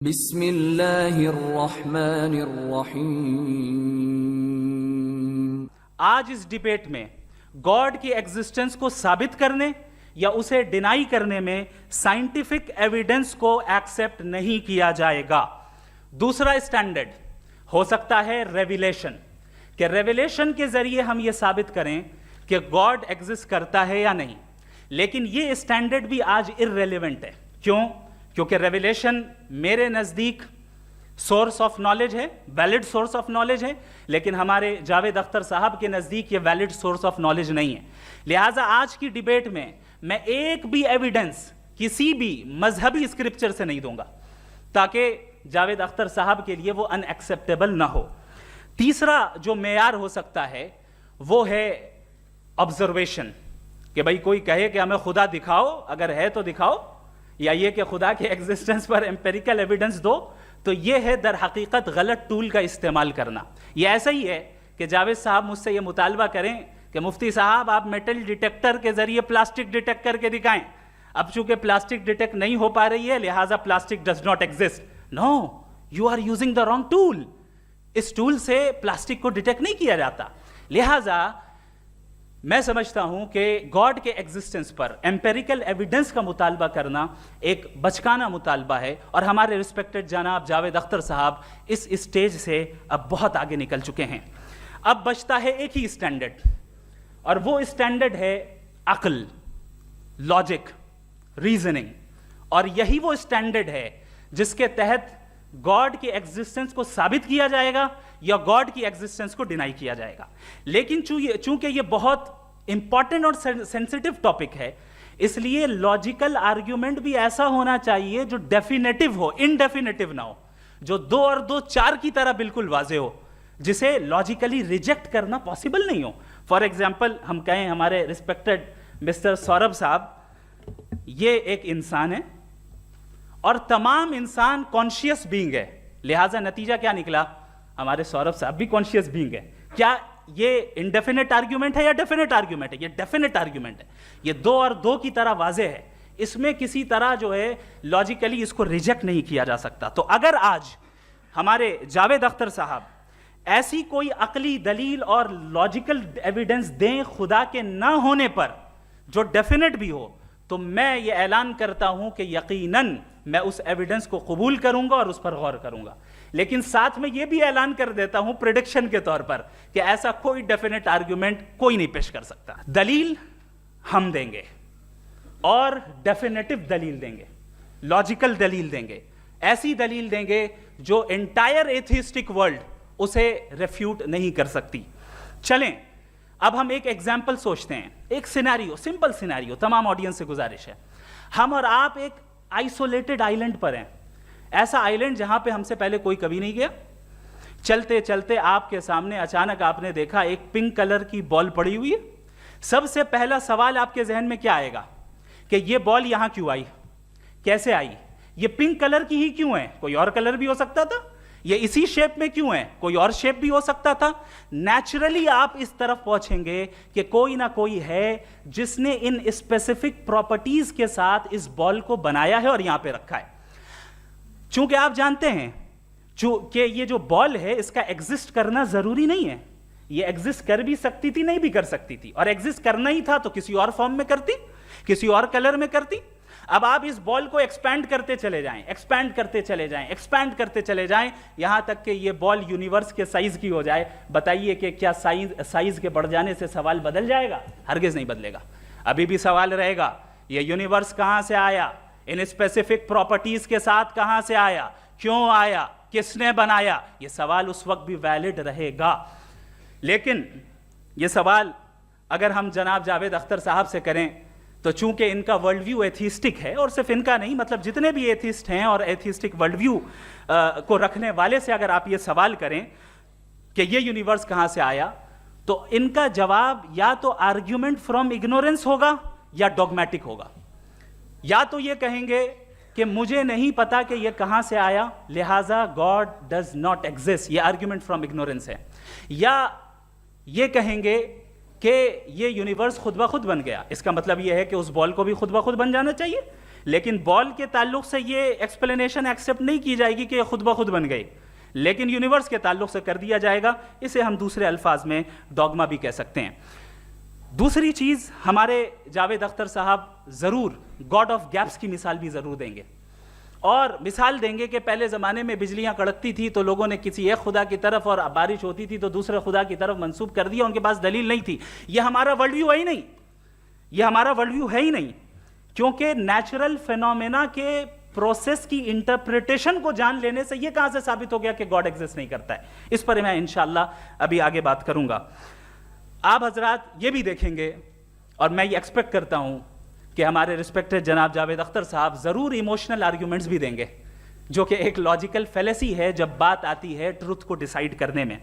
बिस्मिल्लाहिर्रहमानिर्रहीम। आज इस डिबेट में गॉड की एग्जिस्टेंस को साबित करने या उसे डिनाई करने में साइंटिफिक एविडेंस को एक्सेप्ट नहीं किया जाएगा। दूसरा स्टैंडर्ड हो सकता है रेविलेशन, कि रेविलेशन के जरिए हम यह साबित करें कि गॉड एग्जिस्ट करता है या नहीं। लेकिन यह स्टैंडर्ड भी आज इररेलेवेंट है। क्यों? क्योंकि रेविलेशन मेरे नज़दीक सोर्स ऑफ नॉलेज है, वैलिड सोर्स ऑफ नॉलेज है, लेकिन हमारे जावेद अख्तर साहब के नज़दीक ये वैलिड सोर्स ऑफ नॉलेज नहीं है। लिहाजा आज की डिबेट में मैं एक भी एविडेंस किसी भी मजहबी स्क्रिप्चर से नहीं दूंगा, ताकि जावेद अख्तर साहब के लिए वो अनएक्सेप्टेबल ना हो। तीसरा जो मेयार हो सकता है वो है ऑब्जर्वेशन, कि भाई कोई कहे कि हमें खुदा दिखाओ, अगर है तो दिखाओ, या ये कि खुदा के एग्जिस्टेंस पर एम्पेरिकल एविडेंस दो। तो ये है दर हकीकत गलत टूल का इस्तेमाल करना। ये ऐसा ही है कि जावेद साहब मुझसे ये मुतालबा करें कि मुफ्ती साहब आप मेटल डिटेक्टर के जरिए प्लास्टिक डिटेक्ट करके दिखाएं। अब चूंकि प्लास्टिक डिटेक्ट नहीं हो पा रही है, लिहाजा plastic does not exist. No, you are using the wrong tool. इस टूल से प्लास्टिक को डिटेक्ट नहीं किया जाता। लिहाजा मैं समझता हूं कि गॉड के एग्जिस्टेंस पर एम्पेरिकल एविडेंस का मुतालबा करना एक बचकाना मुतालबा है, और हमारे रिस्पेक्टेड जनाब जावेद अख्तर साहब इस स्टेज से अब बहुत आगे निकल चुके हैं। अब बचता है एक ही स्टैंडर्ड, और वो स्टैंडर्ड है अक्ल, लॉजिक, रीजनिंग। और यही वो स्टैंडर्ड है जिसके तहत गॉड की एग्जिस्टेंस को साबित किया जाएगा या गॉड की एग्जिस्टेंस को डिनाई किया जाएगा। लेकिन चूंकि ये बहुत इंपॉर्टेंट और सेंसिटिव टॉपिक है, इसलिए लॉजिकल आर्ग्यूमेंट भी ऐसा होना चाहिए जो डेफिनेटिव हो, इनडेफिनेटिव ना हो, जो 2 और 2 4 की तरह बिल्कुल वाजे हो, जिसे लॉजिकली रिजेक्ट करना पॉसिबल नहीं हो। फॉर एग्जाम्पल हम कहें हमारे रिस्पेक्टेड मिस्टर सौरभ साहब, ये एक इंसान है और तमाम इंसान कॉन्शियस बीइंग है। लिहाजा नतीजा क्या निकला? हमारे सौरभ साहब भी कॉन्शियस बीइंग है। क्या ये इनडेफिनेट आर्ग्यूमेंट है या डेफिनेट आर्ग्यूमेंट है? ये डेफिनेट आर्ग्यूमेंट है। ये 2 और 2 की तरह वाजे है। इसमें किसी तरह जो है लॉजिकली इसको रिजेक्ट नहीं किया जा सकता। तो अगर आज हमारे जावेद अख्तर साहब ऐसी कोई अकली दलील और लॉजिकल एविडेंस दें खुदा के ना होने पर जो डेफिनेट भी हो, तो मैं ये ऐलान करता हूं कि यकीनन मैं उस एविडेंस को कबूल करूंगा और उस पर गौर करूंगा। लेकिन साथ में यह भी ऐलान कर देता हूं प्रेडिक्शन के तौर पर कि ऐसा कोई डेफिनेट आर्ग्यूमेंट कोई नहीं पेश कर सकता। दलील हम देंगे और डेफिनेटिव दलील देंगे, लॉजिकल दलील देंगे, ऐसी दलील देंगे जो एंटायर एथिस्टिक वर्ल्ड उसे रेफ्यूट नहीं कर सकती। चलें अब हम एक एग्जाम्पल सोचते हैं, एक सिनेरियो, सिंपल सिनेरियो। तमाम ऑडियंस से गुजारिश है, हम और आप एक आइसोलेटेड आइलैंड पर हैं, ऐसा आइलैंड जहां पे हमसे पहले कोई कभी नहीं गया। चलते चलते आपके सामने अचानक आपने देखा एक पिंक कलर की बॉल पड़ी हुई है। सबसे पहला सवाल आपके जहन में क्या आएगा कि ये बॉल यहां क्यों आई, कैसे आई, ये पिंक कलर की ही क्यों है? कोई और कलर भी हो सकता था। ये इसी शेप में क्यों है? कोई और शेप भी हो सकता था। नेचुरली आप इस तरफ पहुंचेंगे कि कोई ना कोई है जिसने इन स्पेसिफिक प्रॉपर्टीज के साथ इस बॉल को बनाया है और यहां पे रखा है। चूंकि आप जानते हैं कि ये जो बॉल है इसका एग्जिस्ट करना जरूरी नहीं है। ये एग्जिस्ट कर भी सकती थी, नहीं भी कर सकती थी, और एग्जिस्ट करना ही था तो किसी और फॉर्म में करती, किसी और कलर में करती। अब आप इस बॉल को एक्सपैंड करते चले जाएं, एक्सपैंड करते चले जाएं, एक्सपैंड करते चले जाएं, यहां तक कि ये बॉल यूनिवर्स के साइज की हो जाए। बताइए कि क्या साइज के बढ़ जाने से सवाल बदल जाएगा? हरगिज नहीं बदलेगा। अभी भी सवाल रहेगा, ये यूनिवर्स कहां से आया, इन स्पेसिफिक प्रॉपर्टीज के साथ कहां से आया, क्यों आया, किसने बनाया? ये सवाल उस वक्त भी वैलिड रहेगा। लेकिन ये सवाल अगर हम जनाब जावेद अख्तर साहब से करें, तो चूंकि इनका वर्ल्ड व्यू एथिस्टिक है, और सिर्फ इनका नहीं, मतलब जितने भी एथिस्ट हैं और एथिस्टिक वर्ल्ड व्यू को रखने वाले से अगर आप ये सवाल करें कि ये यूनिवर्स कहां से आया, तो इनका जवाब या तो आर्ग्यूमेंट फ्रॉम इग्नोरेंस होगा या डॉगमेटिक होगा। या तो ये कहेंगे कि मुझे नहीं पता कि ये कहां से आया, लिहाजा गॉड डज नॉट एग्जिस्ट, ये आर्ग्यूमेंट फ्रॉम इग्नोरेंस है। या ये कहेंगे कि ये यूनिवर्स खुद ब खुद बन गया, इसका मतलब ये है कि उस बॉल को भी खुद ब खुद बन जाना चाहिए। लेकिन बॉल के ताल्लुक से ये एक्सप्लेनेशन एक्सेप्ट नहीं की जाएगी कि ये खुद ब खुद बन गई, लेकिन यूनिवर्स के ताल्लुक से कर दिया जाएगा। इसे हम दूसरे अल्फाज में डॉगमा भी कह सकते हैं। दूसरी चीज, हमारे जावेद अख्तर साहब जरूर गॉड ऑफ गैप्स की मिसाल भी जरूर देंगे, और मिसाल देंगे कि पहले ज़माने में बिजलियां कड़कती थी तो लोगों ने किसी एक खुदा की तरफ, और बारिश होती थी तो दूसरे खुदा की तरफ मंसूब कर दिया, उनके पास दलील नहीं थी। यह हमारा वर्ल्ड व्यू है ही नहीं, यह हमारा वर्ल्ड व्यू है ही नहीं, क्योंकि नेचुरल फिनोमेना के प्रोसेस की इंटरप्रिटेशन को जान लेने से यह कहां से साबित हो गया कि गॉड एग्जिस्ट नहीं करता है। इस पर मैं इंशाअल्लाह अभी आगे बात करूंगा। आप हजरात ये भी देखेंगे, और मैं ये एक्सपेक्ट करता हूं कि हमारे रिस्पेक्टेड जनाब जावेद अख्तर साहब जरूर इमोशनल आर्ग्यूमेंट्स भी देंगे, जो कि एक लॉजिकल फेलेसी है जब बात आती है ट्रुथ को डिसाइड करने में।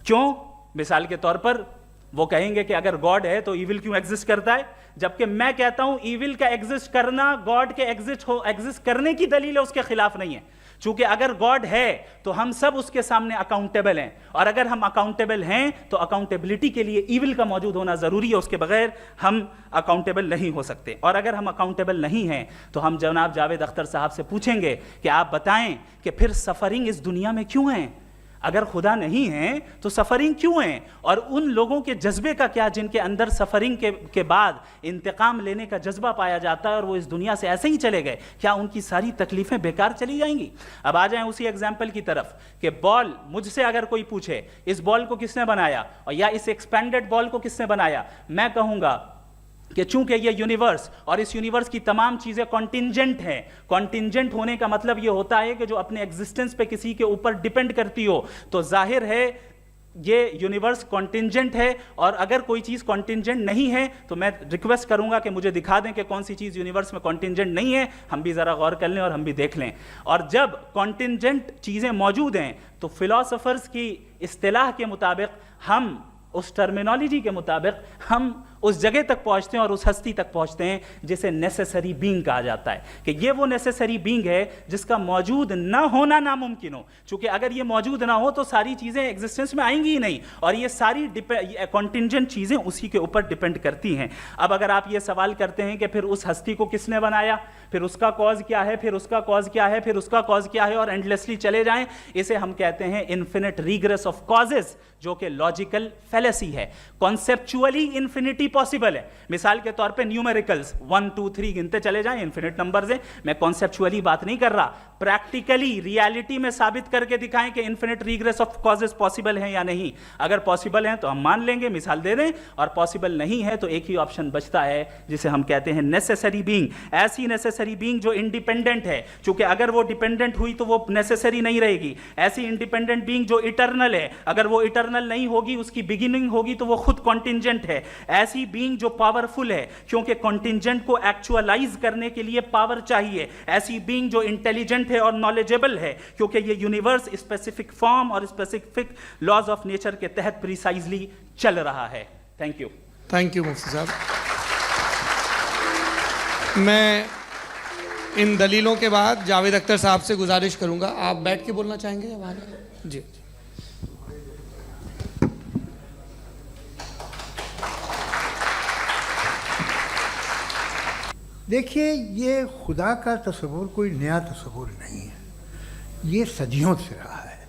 क्यों? मिसाल के तौर पर वो कहेंगे कि अगर गॉड है तो ईविल क्यों एग्जिस्ट करता है, जबकि मैं कहता हूं ईविल का एग्जिस्ट करना गॉड के एग्जिस्ट करने की दलील है, उसके खिलाफ नहीं है। चूंकि अगर गॉड है तो हम सब उसके सामने अकाउंटेबल हैं, और अगर हम अकाउंटेबल हैं तो अकाउंटेबिलिटी के लिए ईविल का मौजूद होना जरूरी है, उसके बगैर हम अकाउंटेबल नहीं हो सकते। और अगर हम अकाउंटेबल नहीं हैं तो हम जनाब जावेद अख्तर साहब से पूछेंगे कि आप बताएं कि फिर सफरिंग इस दुनिया में क्यों है? अगर खुदा नहीं है तो सफरिंग क्यों है? और उन लोगों के जज्बे का क्या जिनके अंदर सफरिंग के बाद इंतकाम लेने का जज्बा पाया जाता है और वो इस दुनिया से ऐसे ही चले गए, क्या उनकी सारी तकलीफें बेकार चली जाएंगी? अब आ जाएं उसी एग्जाम्पल की तरफ कि बॉल, मुझसे अगर कोई पूछे इस बॉल को किसने बनाया और या इस एक्सपेंडेड बॉल को किसने बनाया, मैं कहूंगा कि चूंकि ये यूनिवर्स और इस यूनिवर्स की तमाम चीजें कॉन्टिंजेंट हैं। कॉन्टिंजेंट होने का मतलब ये होता है कि जो अपने एग्जिस्टेंस पे किसी के ऊपर डिपेंड करती हो, तो जाहिर है ये यूनिवर्स कॉन्टिंजेंट है। और अगर कोई चीज कॉन्टिंजेंट नहीं है तो मैं रिक्वेस्ट करूंगा कि मुझे दिखा दें कि कौन सी चीज यूनिवर्स में कॉन्टिंजेंट नहीं है, हम भी जरा गौर कर लें और हम भी देख लें। और जब कॉन्टिंजेंट चीजें मौजूद हैं तो फिलोसोफर्स की इस्तिलाह के मुताबिक, हम उस टर्मिनोलॉजी के मुताबिक हम उस जगह तक पहुंचते हैं और उस हस्ती तक पहुंचते हैं जिसे नेसेसरी बीइंग कहा जाता है, कि ये वो नेसेसरी बीइंग है जिसका मौजूद ना होना नामुमकिन हो। क्योंकि अगर ये मौजूद ना हो तो सारी चीजें एग्जिस्टेंस में आएंगी ही नहीं, और ये सारी कॉन्टिंजेंट चीजें उसी के ऊपर डिपेंड करती हैं। अब अगर आप ये सवाल करते हैं कि फिर उस हस्ती को किसने बनाया, फिर उसका कॉज क्या है, फिर उसका कॉज क्या है, फिर उसका कॉज क्या है, और एंडलेसली चले जाएं, इसे हम कहते हैं इन्फिनिट रीग्रेस ऑफ कॉजेस, जो कि लॉजिकल फेलेसी है। कॉन्सेप्चुअली इन्फिनिटी पॉसिबल है। मिसाल के तौर पे न्यूमेरिकल्स 1 2 3 गिनते चले जाएं, इन्फिनिट नंबर्स हैं। मैं कॉन्सेप्चुअली बात नहीं कर रहा, प्रैक्टिकली रियलिटी में साबित करके दिखाएं कि infinite regress of causes possible है या नहीं। अगर पॉसिबल है तो हम मान लेंगे, मिसाल दे दें, और पॉसिबल नहीं है तो एक ही ऑप्शन बचता है जिसे हम कहते हैं नेसेसरी बीइंग। ऐसी नेसेसरी बीइंग जो इंडिपेंडेंट है, क्योंकि अगर वो डिपेंडेंट हुई तो वो नेसेसरी नहीं रहेगी। ऐसी इंडिपेंडेंट बीइंग जो इटर्नल है, अगर वो इटर्नल नहीं होगी, उसकी बिगिनिंग होगी तो वो खुद कॉन्टिंजेंट है। ऐसी बीइंग जो पावरफुल है, क्योंकि कॉन्टिंजेंट को एक्चुअलाइज करने के लिए पावर चाहिए। ऐसी बीइंग जो इंटेलिजेंट है और नॉलेजेबल है, क्योंकि ये यूनिवर्स स्पेसिफिक फॉर्म और स्पेसिफिक लॉज ऑफ नेचर के तहत प्रिसाइजली चल रहा है। Thank you. थैंक यू मुफ्ती साहब। मैं इन दलीलों के बाद जावेद अख्तर साहब से गुजारिश करूंगा, आप बैठ के बोलना चाहेंगे या बाहर? जी। देखिए, ये खुदा का तस्वुर कोई नया तस्वुर नहीं है, ये सदियों से रहा है।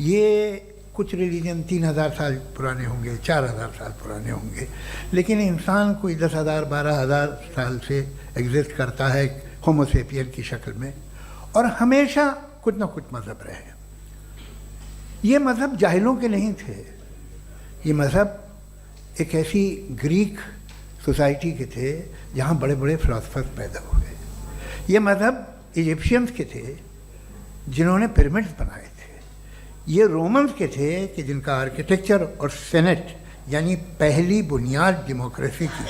ये कुछ रिलीजन 3000 साल पुराने होंगे, 4000 साल पुराने होंगे, लेकिन इंसान कोई 10,000 12,000 साल से एग्जिस्ट करता है होमो सेपियन की शक्ल में, और हमेशा कुछ ना कुछ मज़हब रहे। ये मज़हब जाहिलों के नहीं थे, ये मज़हब एक ऐसी ग्रीक सोसाइटी के थे जहाँ बड़े बड़े फिलोसफर्स पैदा हुए। ये मज़हब इजिप्शियंस के थे जिन्होंने पिरामिड्स बनाए थे। ये रोमन्स के थे कि जिनका आर्किटेक्चर और सेनेट यानी पहली बुनियाद डेमोक्रेसी की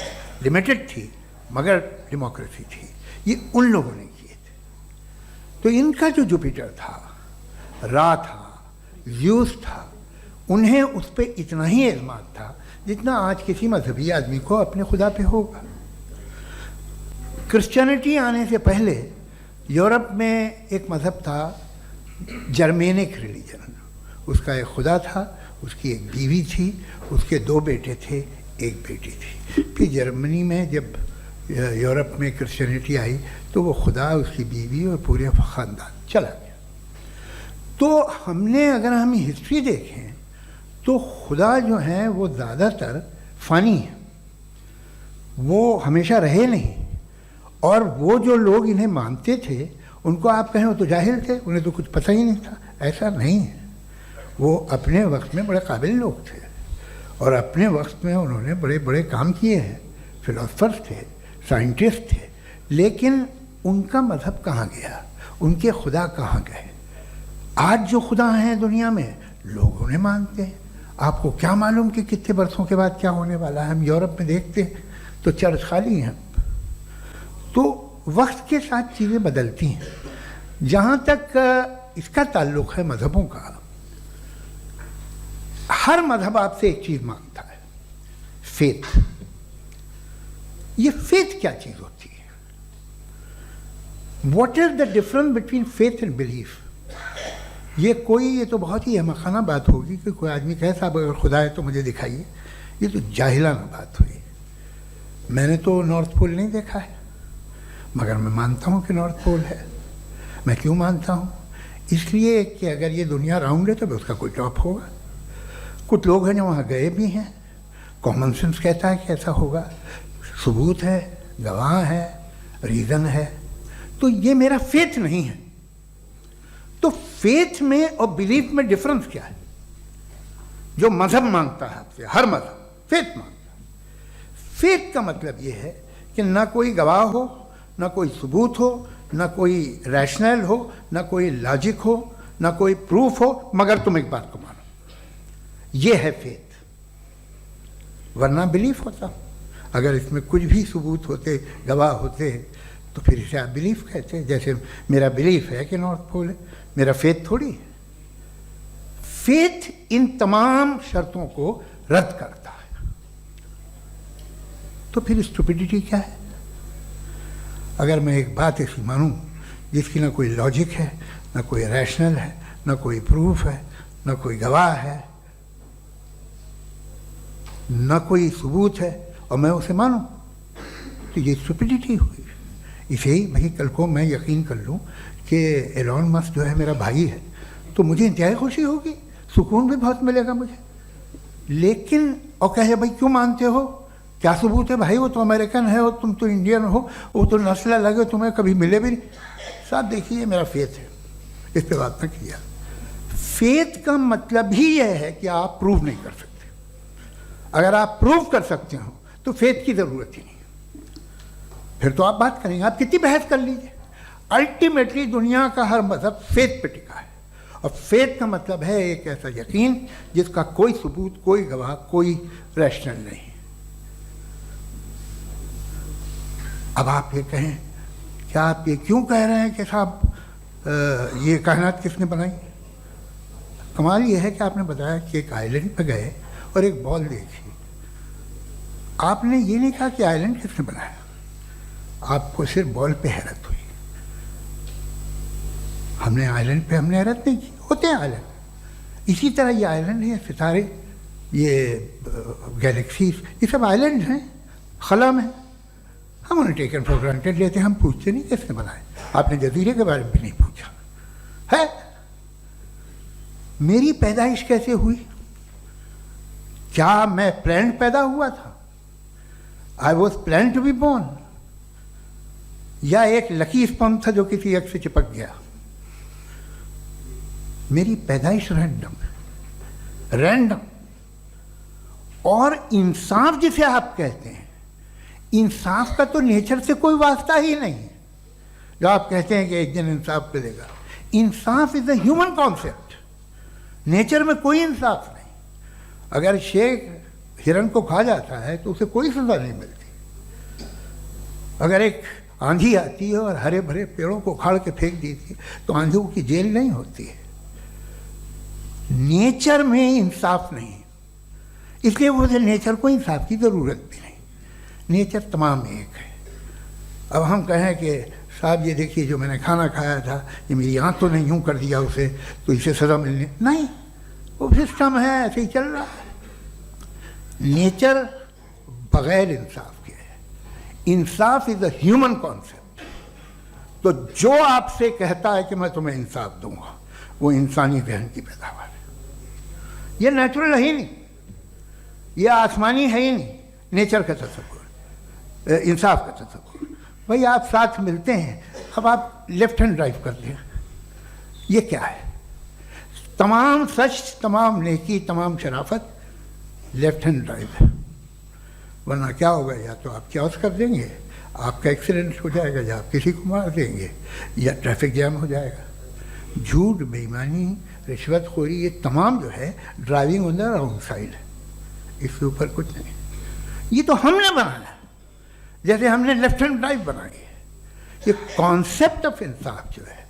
लिमिटेड थी, मगर डेमोक्रेसी थी, ये उन लोगों ने किए थे। तो इनका जो जुपिटर था, रा था, ज़्यूस था, उन्हें उस पर इतना ही एतमाद था जितना आज किसी मजहबी आदमी को अपने खुदा पे होगा। क्रिश्चियनिटी आने से पहले यूरोप में एक मज़हब था, जर्मेनिक रिलीजन। उसका एक खुदा था, उसकी एक बीवी थी, उसके 2 बेटे थे, एक बेटी थी। फिर जर्मनी में जब यूरोप में क्रिश्चियनिटी आई तो वो खुदा, उसकी बीवी और पूरे ख़ानदान चला गया। तो हमने, अगर हम हिस्ट्री देखें तो खुदा जो है वो ज़्यादातर फ़ानी है, वो हमेशा रहे नहीं। और वो जो लोग इन्हें मानते थे उनको आप कहें वो तो जाहिल थे, उन्हें तो कुछ पता ही नहीं था, ऐसा नहीं है। वो अपने वक्त में बड़े काबिल लोग थे और अपने वक्त में उन्होंने बड़े बड़े काम किए हैं, फिलोसफर्स थे, साइंटिस्ट थे। लेकिन उनका मज़हब कहाँ गया, उनके खुदा कहाँ गए? आज जो खुदा हैं दुनिया में लोग उन्हें मानते हैं। आपको क्या मालूम कि कितने बरसों के बाद क्या होने वाला है? हम यूरोप में देखते हैं तो चर्च खाली हैं। तो वक्त के साथ चीज़ें बदलती हैं। जहाँ तक इसका ताल्लुक़ है मज़हबों का, हर मज़हब आपसे एक चीज़ मांगता है, फेथ। ये फेथ क्या चीज़ होती है? What is the difference between faith and belief? ये तो बहुत ही अहमकाना बात होगी कि कोई आदमी कहे साहब अगर खुदा है तो मुझे दिखाइए। ये तो जाहिलाना बात हुई। मैंने तो नॉर्थ पोल नहीं देखा है, मगर मैं मानता हूँ कि नॉर्थ पोल है। मैं क्यों मानता हूँ? इसलिए कि अगर ये दुनिया राउंड है तो उसका कोई टॉप होगा। कुछ लोग हैं जो वहाँ गए भी हैं, कॉमन सेंस कहता है कि ऐसा होगा, सबूत है, गवाह है, रीज़न है। तो ये मेरा फेथ नहीं है। तो फेथ में और बिलीफ में डिफरेंस क्या है? जो मज़हब मांगता है आपसे, हर मज़हब फेथ मांगता है। फेथ का मतलब ये है कि ना कोई गवाह हो, ना कोई सबूत हो, ना कोई रैशनल हो, ना कोई लॉजिक हो, ना कोई प्रूफ हो, मगर तुम एक बात को मानो। ये है फेथ। वरना बिलीफ होता। अगर इसमें कुछ भी सबूत होते, गवाह होते, तो फिर इसे आप बिलीफ कहते। जैसे मेरा बिलीफ है कि नॉर्थ पोल है, मेरा फेथ थोड़ी है। फेथ इन तमाम शर्तों को रद्द करता है। तो फिर स्टुपिडिटी क्या है? अगर मैं एक बात ऐसी मानूं जिसकी ना कोई लॉजिक है, ना कोई रैशनल है, ना कोई प्रूफ है, ना कोई गवाह है, ना कोई सबूत है, और मैं उसे मानूं, तो ये स्टुपिडिटी हुई। इसे ही भाई कल को मैं यकीन कर लूं कि एलॉन मस्क जो है मेरा भाई है, तो मुझे इंतहाई खुशी होगी, सुकून भी बहुत मिलेगा मुझे। लेकिन और कहे भाई क्यों मानते हो, क्या सबूत है? भाई वो तो अमेरिकन है और तुम तो इंडियन हो, वो तो नस्ल अलग है, तुम्हें कभी मिले भी नहीं। साहब देखिए मेरा फेथ है, इस पर बात न किया। फेथ का मतलब ही यह है कि आप प्रूव नहीं कर सकते। अगर आप प्रूव कर सकते हो तो फेथ की ज़रूरत ही नहीं, फिर तो आप बात करेंगे, आप कितनी बहस कर लीजिए। अल्टीमेटली दुनिया का हर मज़हब फेथ पे टिका है, और फेथ का मतलब है एक ऐसा यकीन जिसका कोई सबूत, कोई गवाह, कोई रैशनल नहीं। अब आप ये कहें, क्या आप ये क्यों कह रहे हैं कि साहब ये कायनात किसने बनाई? कमाल ये है कि आपने बताया कि एक आइलैंड पे गए और एक बॉल देखी। आपने ये नहीं कहा कि आइलैंड किसने बनाया, आपको सिर्फ बॉल पे हैरत हुई। हमने आइलैंड पे हमने हैरत नहीं की, होते हैं आइलैंड। इसी तरह ये आइलैंड है, सितारे, ये गैलेक्सीज, ये सब आइलैंड हैं, खला में। हम उन्हें टेकन फॉर ग्रांटेड लेते हैं, हम पूछते नहीं किसने बनाए। आपने जजीरे के बारे में भी नहीं पूछा है। मेरी पैदाइश कैसे हुई? क्या मैं प्लान्ड पैदा हुआ था? I was plan to be born, या एक लकी स्पर्म था जो किसी एक से चिपक गया? मेरी पैदाइश रैंडम। और इंसाफ जिसे आप कहते हैं, इंसाफ का तो नेचर से कोई वास्ता ही नहीं है। जो आप कहते हैं कि एक दिन इंसाफ मिलेगा, इंसाफ is a human concept, nature में कोई इंसाफ नहीं। अगर शेर हिरन को खा जाता है तो उसे कोई सजा नहीं मिलती। अगर एक आंधी आती है और हरे भरे पेड़ों को उखाड़ के फेंक देती है तो आंधियों की जेल नहीं होती है। नेचर में इंसाफ नहीं, इसलिए मुझे नेचर को इंसाफ की ज़रूरत भी नहीं। नेचर तमाम एक है। अब हम कहें कि साहब ये देखिए जो मैंने खाना खाया था, ये मेरी आँख तो नहीं यूँ कर दिया उसे, तो इसे सज़ा मिलने नहीं, वो सिस्टम है, ऐसे ही चल रहा है। नेचर बग़ैर इंसाफ के है। इंसाफ इज अ ह्यूमन कॉन्सेप्ट। तो जो आपसे कहता है कि मैं तुम्हें इंसाफ दूंगा, वो इंसानी जहन की पैदावार है। ये नेचुरल है ही नहीं, ये आसमानी है ही नहीं, नेचर का तसव्वुर, इंसाफ का तसव्वुर। भाई आप साथ मिलते हैं, अब आप लेफ्ट हैंड ड्राइव करते हैं, ये क्या है? तमाम सच, तमाम नेकी, तमाम शराफत लेफ्ट हैंड ड्राइव है। वरना क्या होगा, या तो आप क्रॉस कर देंगे, आपका एक्सीडेंट हो जाएगा, या आप किसी को मार देंगे, या ट्रैफिक जैम हो जाएगा। झूठ, बेईमानी, रिश्वतखोरी, ये तमाम जो है driving on the wrong side है, इसके ऊपर कुछ नहीं। ये तो हमने बनाया, जैसे हमने लेफ्ट हैंड ड्राइव बनाई है। ये कॉन्सेप्ट ऑफ इंसाफ जो है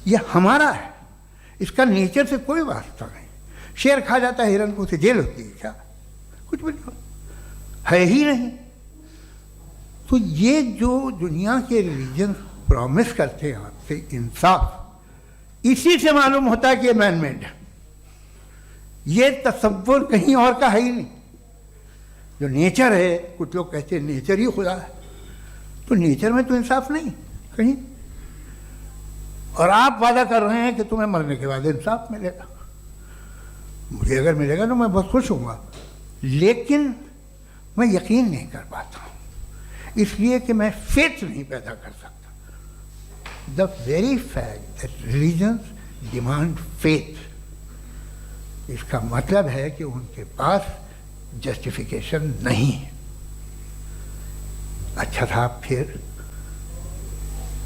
ये हमारा है, इसका नेचर से कोई वास्ता नहीं। शेर खा जाता है हिरन को, उसे जेल होती है क्या? कुछ भी नहीं, है ही नहीं। तो ये जो दुनिया के रिलीजन प्रॉमिस करते हैं आपसे इंसाफ, इसी से मालूम होता है कि ये मैन मेड है। ये तसव्वुर कहीं और का है ही नहीं। जो नेचर है, कुछ लोग कहते हैं नेचर ही खुदा है, तो नेचर में तो इंसाफ नहीं कहीं। और आप वादा कर रहे हैं कि तुम्हें मरने के बाद इंसाफ मिलेगा। मुझे अगर मिलेगा तो मैं बहुत खुश होऊंगा, लेकिन मैं यकीन नहीं कर पाता हूँ, इसलिए कि मैं फेथ नहीं पैदा कर सकता। The very fact that religions demand faith, इसका मतलब है कि उनके पास जस्टिफिकेशन नहीं है। अच्छा साहब, फिर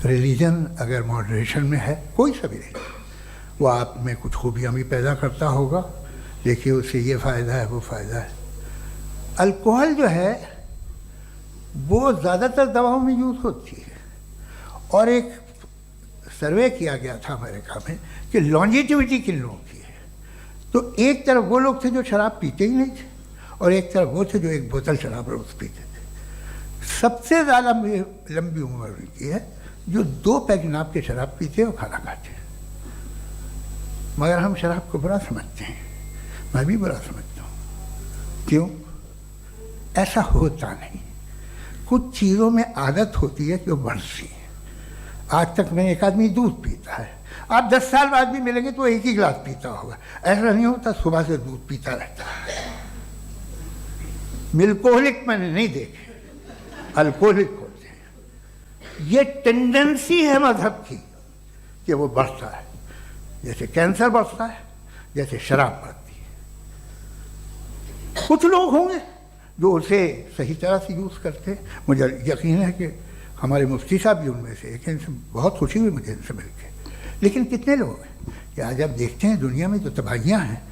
रिलीजन अगर मॉडरेशन में है, कोई सा भी रिलीजन, वो आप में कुछ खूबियाँ भी पैदा करता होगा। देखिए उससे ये फ़ायदा है, वो फ़ायदा है। अल्कोहल जो है वो ज़्यादातर दवाओं में यूज़ होती है, और एक सर्वे किया गया था अमेरिका में कि लॉन्जेटिविटी किन लोगों की है। तो एक तरफ वो लोग थे जो शराब पीते ही नहीं थे, और एक तरफ वो थे जो एक बोतल शराब रोज़ पीते थे। सबसे ज़्यादा लंबी उम्र उनकी है जो 2 पैक नाप के शराब पीते और खाना खाते हैं। मगर हम शराब को बुरा समझते हैं, मैं भी बुरा समझता हूँ। क्यों? ऐसा होता नहीं। कुछ चीज़ों में आदत होती है कि वो बढ़ती है। आज तक में एक आदमी दूध पीता है, आप 10 साल बाद भी मिलेंगे तो एक ही गिलास पीता होगा। ऐसा नहीं होता, सुबह से दूध पीता रहता है। मिल्कोहलिक मैंने नहीं देखे, अल्कोहलिक होते हैं। ये टेंडेंसी है मजहब की कि वो बढ़ता है, जैसे कैंसर बढ़ता है, जैसे शराब बढ़ती है। कुछ लोग होंगे जो उसे सही तरह से यूज़ करते हैं। मुझे यकीन है कि हमारे मुफ्ती साहब भी उनमें से एक, इनसे बहुत खुशी हुई मुझे इनसे मिलकर। लेकिन कितने लोग हैं कि आज आप देखते हैं दुनिया में जो तबाहियाँ हैं,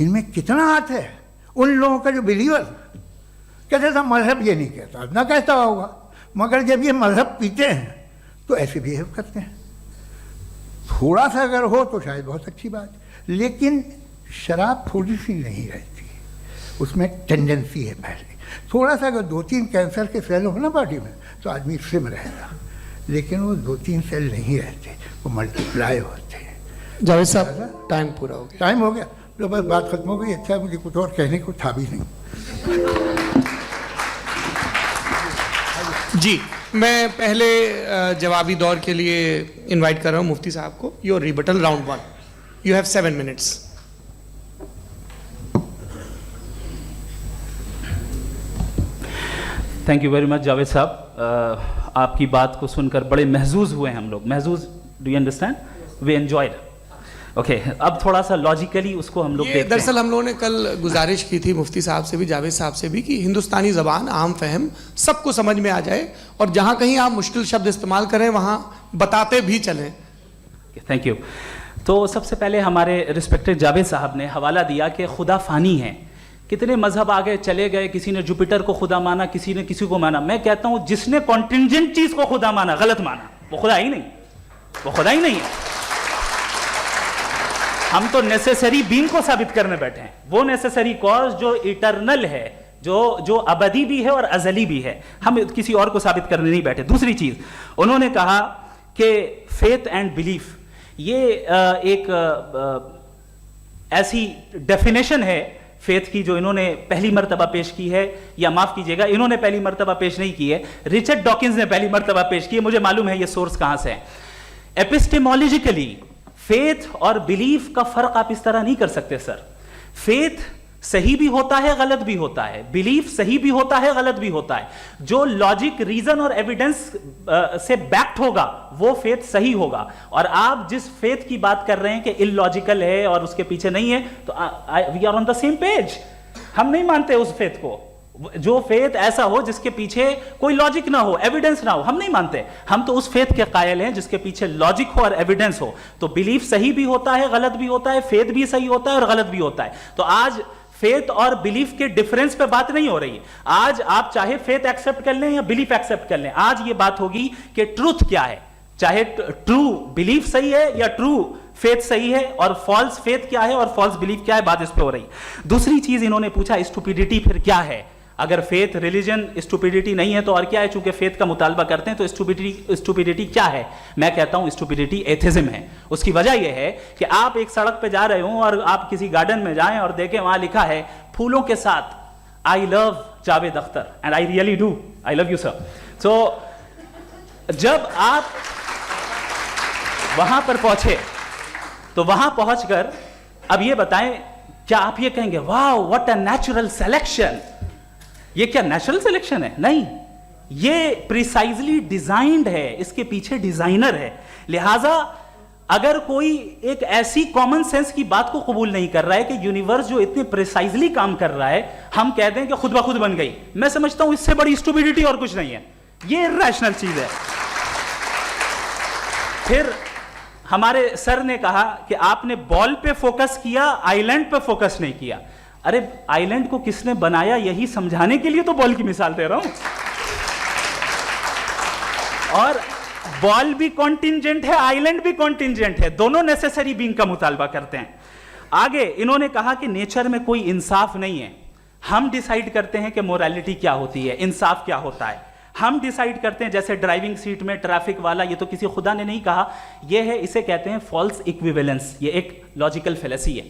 इनमें कितना हाथ है उन लोगों का जो बिलीवर कहते था मजहब ये नहीं कहता, ना कहता होगा, मगर जब ये मजहब पीते हैं तो ऐसे बिहेव करते हैं। थोड़ा सा अगर हो तो शायद बहुत अच्छी बात, लेकिन शराब थोड़ी सी नहीं रहती, उसमें टेंडेंसी है पहले। थोड़ा सा अगर 2-3 कैंसर के सेल हो ना बॉडी में तो आदमी स्लिम रहेगा, लेकिन वो 2-3 सेल नहीं रहते, वो मल्टीप्लाई होते हैं। जावेद साहब, टाइम पूरा हो गया। टाइम हो गया तो बस बात खत्म हो गई। अच्छा, मुझे कुछ और कहने को था भी नहीं। जी, मैं पहले जवाबी दौर के लिए इनवाइट कर रहा हूँ मुफ्ती साहब को। Your rebuttal round 1, you have 7 minutes. Thank you very much Javed साहब, आपकी बात को सुनकर बड़े महजूज हुए हम लोग। महजूज, do you understand? We enjoyed. Okay, अब थोड़ा सा लॉजिकली उसको हम लोग देखते हैं। दरअसल हम लोगों ने कल गुजारिश की थी मुफ्ती साहब से भी, जावेद साहब से भी, कि हिंदुस्तानी ज़बान आम फहम सबको समझ में आ जाए, और जहाँ कहीं आप मुश्किल शब्द इस्तेमाल करें वहाँ बताते भी चलें। Thank you. तो सबसे पहले हमारे रिस्पेक्टेड जावेद साहब ने हवाला दिया कि खुदा फ़ानी है। कितने मजहब आगे चले गए, किसी ने जुपिटर को खुदा माना, किसी ने किसी को माना। मैं कहता हूँ जिसने कॉन्टिंजेंट चीज़ को खुदा माना, गलत माना, वो खुदा ही नहीं, वो खुदा ही नहीं है। हम तो नेसेसरी बीइंग को साबित करने बैठे हैं, वो नेसेसरी कॉज जो इटरनल है, जो अबदी भी है और अजली भी है। हम किसी और को साबित करने नहीं बैठे। दूसरी चीज उन्होंने कहा कि फेथ एंड बिलीफ, ये एक ऐसी डेफिनेशन है फेथ की जो इन्होंने पहली मर्तबा पेश की है, या माफ कीजिएगा इन्होंने पहली मर्तबा पेश नहीं की है, रिचर्ड डॉकिंस ने पहली मर्तबा पेश की है। मुझे मालूम है ये सोर्स कहां से है। एपिस्टेमोलॉजिकली फेथ और बिलीफ का फर्क आप इस तरह नहीं कर सकते सर। फेथ सही भी होता है, गलत भी होता है, बिलीफ सही भी होता है, गलत भी होता है। जो लॉजिक, रीजन और एविडेंस से बैक्ड होगा वो फेथ सही होगा। और आप जिस फेथ की बात कर रहे हैं कि इलॉजिकल है और उसके पीछे नहीं है, तो we are on the same page. हम नहीं मानते उस फेथ को। जो फेथ ऐसा हो जिसके पीछे कोई लॉजिक ना हो, एविडेंस ना हो, हम नहीं मानते। हम तो उस फेथ के कायल हैं जिसके पीछे लॉजिक हो और एविडेंस हो। तो बिलीफ सही भी होता है, गलत भी होता है, फेथ भी सही होता है और गलत भी होता है। तो आज फेथ और बिलीफ के डिफरेंस पे बात नहीं हो रही है। आज आप चाहे फेथ एक्सेप्ट कर लें या बिलीफ एक्सेप्ट कर लें, आज ये बात होगी कि ट्रूथ क्या है। चाहे ट्रू बिलीफ सही है या ट्रू फेथ सही है, और फॉल्स फेथ क्या है और फॉल्स बिलीफ क्या है, बात इस पे हो रही। दूसरी चीज इन्होंने पूछा, स्टुपिडिटी फिर क्या है। अगर फेथ, रिलीजन स्टुपिडिटी नहीं है तो और क्या है। चूंकि फेथ का मुतालबा करते हैं तो स्टुपिडिटी क्या है। मैं कहता हूं स्टुपिडिटी एथिज्म है। उसकी वजह यह है कि आप एक सड़क पे जा रहे हो और आप किसी गार्डन में जाएं और देखें वहां लिखा है फूलों के साथ I love Javed Akhtar, and I really do, I love you sir. So जब आप वहां पर पहुंचे तो वहां पहुंचकर अब ये बताएं, क्या आप ये कहेंगे wow what a natural selection, ये क्या नेचुरल सिलेक्शन है? नहीं, ये प्रिसाइजली डिजाइंड है, इसके पीछे डिजाइनर है। लिहाजा अगर कोई एक ऐसी कॉमन सेंस की बात को कबूल नहीं कर रहा है कि यूनिवर्स जो इतने प्रिसाइजली काम कर रहा है, हम कह दें कि खुद ब खुद बन गई, मैं समझता हूं इससे बड़ी स्टुपिडिटी और कुछ नहीं है। ये इरैशनल चीज है। फिर हमारे सर ने कहा कि आपने बॉल पे फोकस किया, आइलैंड पे फोकस नहीं किया। अरे आइलैंड को किसने बनाया यही समझाने के लिए तो बॉल की मिसाल दे रहा हूं। और बॉल भी कॉन्टिंजेंट है, आइलैंड भी कॉन्टिंजेंट है, दोनों नेसेसरी बीइंग का मुतालबा करते हैं। आगे इन्होंने कहा कि नेचर में कोई इंसाफ नहीं है। हम डिसाइड करते हैं कि मोरालिटी क्या होती है, इंसाफ क्या होता है। हम डिसाइड करते हैं, जैसे ड्राइविंग सीट में ट्रैफिक वाला, ये तो किसी खुदा ने नहीं कहा, ये है, इसे कहते हैं फॉल्स इक्विवेलेंस। ये एक लॉजिकल फेलेसी है।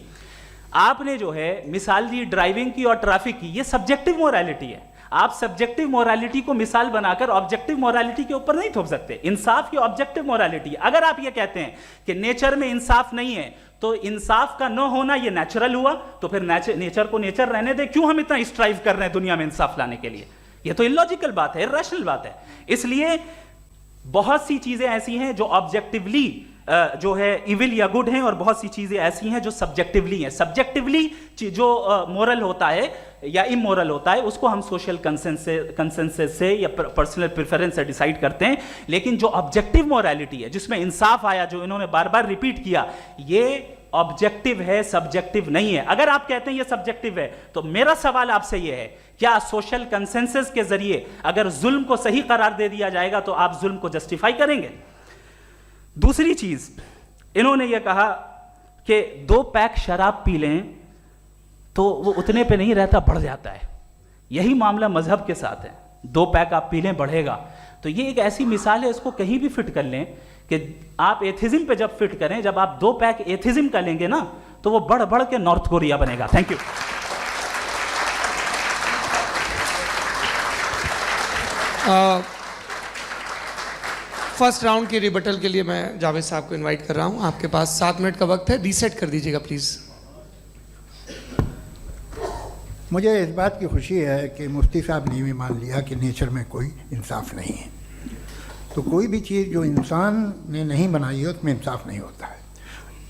आपने जो है मिसाल दी ड्राइविंग की और ट्रैफिक की, ये सब्जेक्टिव मोरालिटी है। आप सब्जेक्टिव मोरालिटी को मिसाल बनाकर ऑब्जेक्टिव मोरालिटी के ऊपर नहीं थोप सकते। इंसाफ की ऑब्जेक्टिव मोरालिटी। अगर आप ये कहते हैं कि नेचर में इंसाफ नहीं है, तो इंसाफ का न होना ये नेचुरल हुआ, तो फिर नेचर को नेचर रहने दे, क्यों हम इतना स्ट्राइव कर रहे हैं दुनिया में इंसाफ लाने के लिए? ये तो इलॉजिकल बात है, इरैशनल बात है। इसलिए बहुत सी चीजें ऐसी हैं जो ऑब्जेक्टिवली जो है इविल या गुड हैं, और बहुत सी चीजें ऐसी हैं जो सब्जेक्टिवली हैं। सब्जेक्टिवली जो मोरल होता है या इमोरल होता है, उसको हम सोशल कंसेंसस से या पर्सनल प्रेफरेंस से डिसाइड करते हैं। लेकिन जो ऑब्जेक्टिव मोरालिटी है, जिसमें इंसाफ आया, जो इन्होंने बार बार रिपीट किया, ये ऑब्जेक्टिव है, सब्जेक्टिव नहीं है। अगर आप कहते हैं ये सब्जेक्टिव है, तो मेरा सवाल आपसे ये है, क्या सोशल कंसेंसस के जरिए अगर जुल्म को सही करार दे दिया जाएगा तो आप जुल्म को जस्टिफाई करेंगे? दूसरी चीज इन्होंने ये कहा कि 2 पैक शराब पी लें तो वो उतने पे नहीं रहता, बढ़ जाता है। यही मामला मजहब के साथ है। 2 पैक आप पी लें, बढ़ेगा। तो ये एक ऐसी मिसाल है, इसको कहीं भी फिट कर लें कि आप एथिज्म पे जब फिट करें, जब आप 2 पैक एथिज्म का लेंगे ना, तो वो बढ़ बढ़ के नॉर्थ कोरिया बनेगा। Thank you. फर्स्ट राउंड की रिबटल के लिए मैं जावेद साहब को इनवाइट कर रहा हूं। आपके पास 7 मिनट का वक्त है, रीसेट कर दीजिएगा प्लीज। मुझे इस बात की खुशी है कि मुफ्ती साहब ने भी मान लिया कि नेचर में कोई इंसाफ नहीं है। तो कोई भी चीज़ जो इंसान ने नहीं बनाई है उसमें इंसाफ नहीं होता है।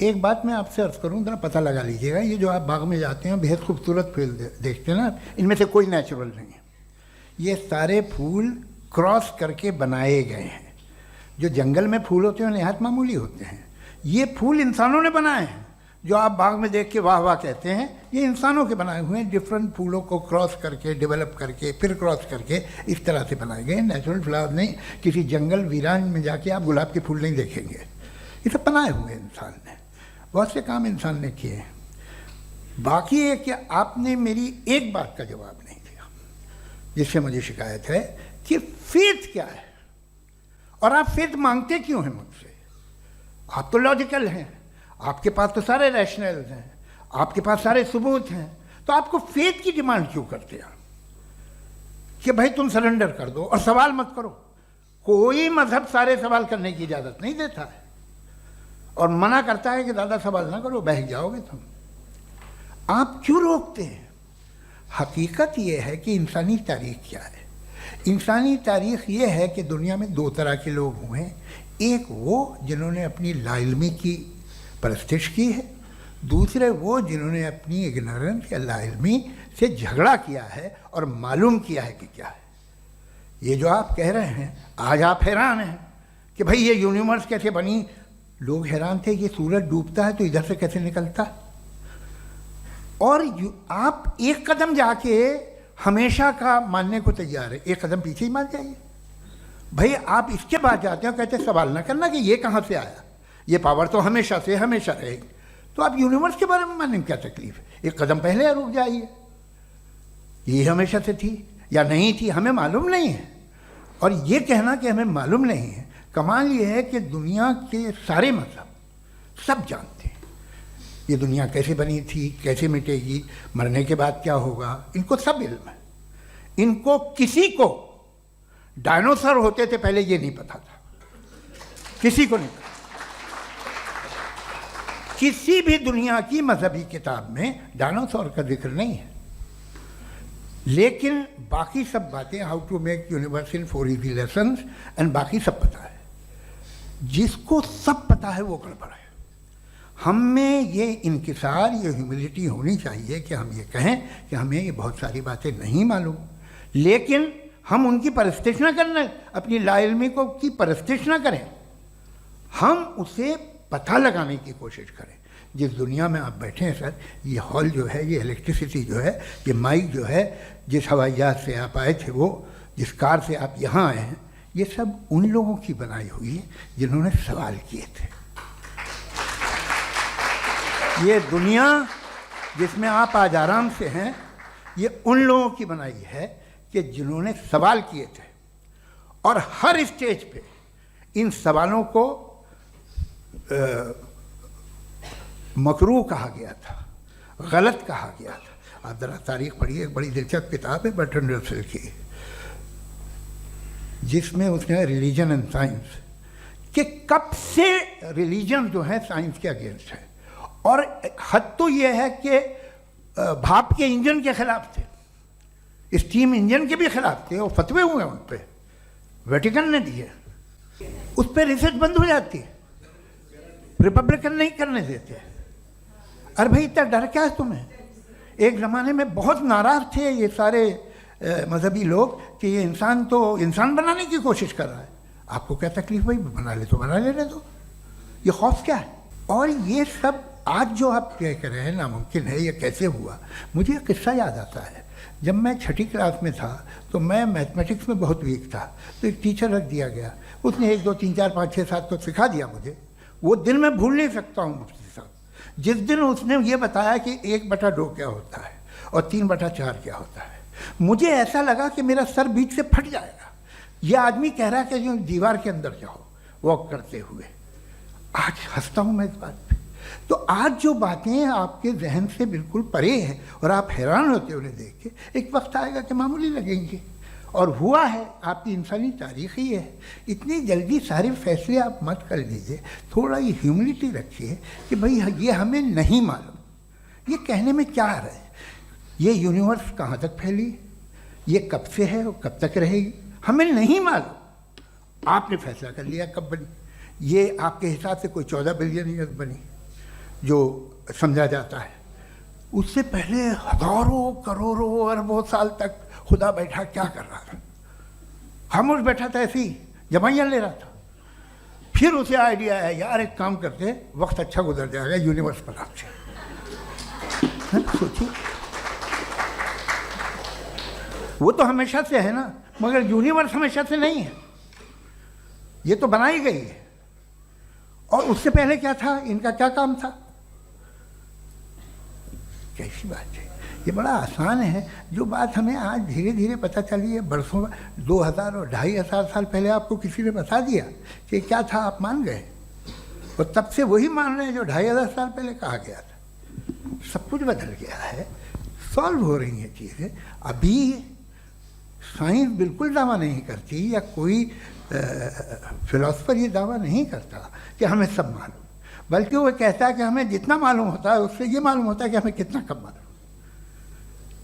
एक बात मैं आपसे अर्ज़ करूँ, ज़रा पता लगा लीजिएगा, ये जो आप बाग में जाते हैं बेहद खूबसूरत फूल देखते हैं ना, इनमें से कोई नेचुरल नहीं है। ये सारे फूल क्रॉस करके बनाए गए हैं। जो जंगल में फूल होते हैं निहायत मामूली होते हैं। ये फूल इंसानों ने बनाए हैं। जो आप बाग में देख के वाह वाह कहते हैं, ये इंसानों के बनाए हुए हैं। डिफरेंट फूलों को क्रॉस करके, डेवलप करके, फिर क्रॉस करके इस तरह से बनाए गए। नेचुरल फ्लावर नहीं। किसी जंगल वीरान में जाके आप गुलाब के फूल नहीं देखेंगे। ये सब बनाए हुए इंसान ने, बहुत से काम इंसान ने किए हैं। बाकी है कि आपने मेरी एक बात का जवाब नहीं दिया, जिससे मुझे शिकायत है कि फेथ क्या है और आप फेथ मांगते क्यों हैं मुझसे? आप तो लॉजिकल हैं, आपके पास तो सारे रैशनल्स हैं, आपके पास सारे सबूत हैं, तो आपको फेथ की डिमांड क्यों करते हैं कि भाई तुम सरेंडर कर दो और सवाल मत करो? कोई मजहब सारे सवाल करने की इजाजत नहीं देता है और मना करता है कि दादा सवाल ना करो, बह जाओगे तुम। आप क्यों रोकते हैं? हकीकत यह है कि इंसानी तारीख क्या है। इंसानी तारीख ये है कि दुनिया में दो तरह के लोग हुए हैं। एक वो जिन्होंने अपनी लाइल्मी की परस्तिश की है, दूसरे वो जिन्होंने अपनी इग्नोरेंस या लाइल्मी से झगड़ा किया है और मालूम किया है कि क्या है। ये जो आप कह रहे हैं, आज आप हैरान हैं कि भाई ये यूनिवर्स कैसे बनी। लोग हैरान थे कि सूरज डूबता है तो इधर से कैसे निकलता है। और आप एक कदम जाके हमेशा का मानने को तैयार है, एक कदम पीछे ही मान जाइए। भाई आप इसके बाद जाते हो, कहते सवाल ना करना कि ये कहाँ से आया, ये पावर तो हमेशा से हमेशा रहेगी। तो आप यूनिवर्स के बारे में मानने में क्या तकलीफ है? एक कदम पहले रुक जाइए, ये हमेशा से थी या नहीं थी हमें मालूम नहीं है। और ये कहना कि हमें मालूम नहीं है, कमाल ये है कि दुनिया के सारे मजहब सब जानते हैं ये दुनिया कैसे बनी थी, कैसे मिटेगी, मरने के बाद क्या होगा, इनको सब इल्म है। इनको किसी को डायनासोर होते थे पहले ये नहीं पता था, किसी को नहीं पता। किसी भी दुनिया की मजहबी किताब में डायनासोर का जिक्र नहीं है। लेकिन बाकी सब बातें, how to make universe in 4 easy lessons and बाकी सब पता है। जिसको सब पता है वो गड़बड़ है। हम में ये इंकिसार, ये ह्यूमिलिटी होनी चाहिए कि हम ये कहें कि हमें ये बहुत सारी बातें नहीं मालूम, लेकिन हम उनकी परस्तिश ना करना, अपनी लाइल्मी को की परस्तिश ना करें, हम उसे पता लगाने की कोशिश करें। जिस दुनिया में आप बैठे हैं सर, ये हॉल जो है, ये इलेक्ट्रिसिटी जो है, ये माइक जो है, जिस हवाई जहाज से आप आए थे, वो जिस कार से आप यहाँ आए हैं, ये सब उन लोगों की बनाई हुई है जिन्होंने सवाल किए थे। ये दुनिया जिसमें आप आज आराम से हैं, ये उन लोगों की बनाई है कि जिन्होंने सवाल किए थे। और हर स्टेज पे इन सवालों को मकरूह कहा गया था, गलत कहा गया था। आप ज़रा तारीख पढ़िए, एक बड़ी दिलचस्प किताब है बर्ट्रैंड रसेल की, जिसमें उसने रिलीजन एंड साइंस कि कब से रिलीजन जो है साइंस के अगेंस्ट है। और हद तो ये है कि भाप के इंजन के खिलाफ थे, स्टीम इंजन के भी खिलाफ थे, और फतवे हुए उन पर, वेटिकन ने दिए, उस पर रिसर्च बंद हो जाती है, रिपब्लिकन नहीं करने देते। अरे भाई इतना डर क्या है तुम्हें? एक ज़माने में बहुत नाराज़ थे ये सारे मजहबी लोग कि ये इंसान तो इंसान बनाने की कोशिश कर रहा है। आपको क्या तकलीफ भाई, बना ले तो बना लेने दो, ये खौफ क्या है? और ये सब आज जो आप कह कर रहे हैं नामुमकिन है, ये कैसे हुआ? मुझे एक किस्सा याद आता है। जब मैं 6ठी क्लास में था तो मैं मैथमेटिक्स में बहुत वीक था, तो एक टीचर रख दिया गया, उसने 1 2 3 4 5 6 7 को सिखा दिया मुझे। वो दिन मैं भूल नहीं सकता हूँ मुफ्ती साहब, जिस दिन उसने ये बताया कि 1/2 क्या होता है और 3/4 क्या होता है। मुझे ऐसा लगा कि मेरा सर बीच से फट जाएगा। ये आदमी कह रहा है कि जो दीवार के अंदर जाओ वॉक करते हुए। आज हंसता हूँ मैं इस बात पे। तो आज जो बातें आपके जहन से बिल्कुल परे हैं और आप हैरान होते उन्हें देख के, एक वक्त आएगा कि मामूली लगेंगे। और हुआ है, आपकी इंसानी तारीख ही है। इतनी जल्दी सारे फैसले आप मत कर लीजिए, थोड़ा ये ह्यूमिलिटी रखिए कि भाई ये हमें नहीं मालूम। ये कहने में क्या आ रहा है? ये यूनिवर्स कहाँ तक फैली, ये कब से है और कब तक रहेगी, हमें नहीं मालूम। आपने फैसला कर लिया कब बनी। ये आपके हिसाब से कोई 14 बिलियन ईयर बनी जो समझा जाता है। उससे पहले हजारों करोड़ों अरबों साल तक खुदा बैठा क्या कर रहा था? खामोश बैठा था, ऐसी जमाइयाँ ले रहा था। फिर उसे आइडिया है, यार एक काम करते, वक्त अच्छा गुजर जाएगा, यूनिवर्स पर आपसे सोचिए। वो तो हमेशा से है ना, मगर यूनिवर्स हमेशा से नहीं है, ये तो बनाई गई है। और उससे पहले क्या था, इनका क्या काम था? कैसी बात है, ये बड़ा आसान है। जो बात हमें आज धीरे धीरे पता चली है, बरसों 2000 और 2500 साल पहले आपको किसी ने बता दिया कि क्या था, आप मान गए, और तब से वही मान रहे हैं जो 2500 साल पहले कहा गया था। सब कुछ बदल गया है, सॉल्व हो रही हैं चीज़ें। अभी साइंस बिल्कुल दावा नहीं करती, या कोई फिलोसफर ये दावा नहीं करता कि हमें सब मालूम, बल्कि वो कहता है कि हमें जितना मालूम होता है उससे ये मालूम होता है कि हमें कितना कम मालूम।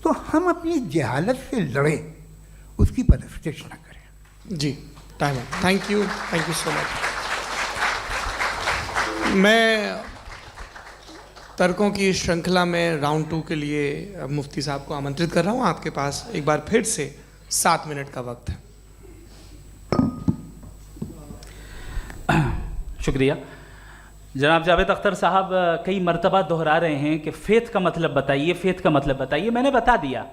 तो हम अपनी जहालत से लड़ें, उसकी परस्तिश न करें। जी, टाइम है। Thank you so much. मैं तर्कों की श्रृंखला में राउंड 2 के लिए मुफ्ती साहब को आमंत्रित कर रहा हूँ। आपके पास एक बार फिर से 7 मिनट का वक्त है। शुक्रिया। जनाब जावेद अख्तर साहब कई मर्तबा दोहरा रहे हैं कि फेथ का मतलब बताइए, फेथ का मतलब बताइए। मैंने बता दिया,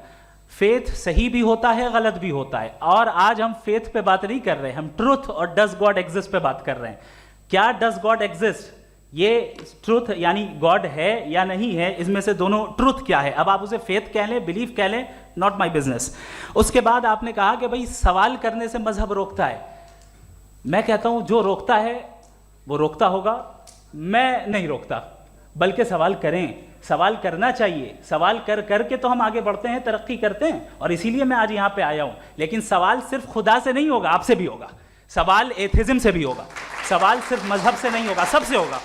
फेथ सही भी होता है, गलत भी होता है। और आज हम फेथ पे बात नहीं कर रहे, हम ट्रुथ और डज गॉड एग्जिस्ट पे बात कर रहे हैं। क्या डज गॉड एग्जिस्ट, ये ट्रुथ यानी गॉड है या नहीं है, इसमें से दोनों ट्रुथ क्या है। अब आप उसे फेथ कह लें, बिलीफ कह लें, नॉट माई बिजनेस। उसके बाद आपने कहा कि भाई सवाल करने से मजहब रोकता है। मैं कहता हूं जो रोकता है वो रोकता होगा, मैं नहीं रोकता, बल्कि सवाल करें, सवाल करना चाहिए। सवाल कर करके तो हम आगे बढ़ते हैं, तरक्की करते हैं, और इसीलिए मैं आज यहां पे आया हूं। लेकिन सवाल सिर्फ खुदा से नहीं होगा, आपसे भी होगा। सवाल एथिज्म से भी होगा, सवाल सिर्फ मजहब से नहीं होगा, सबसे होगा।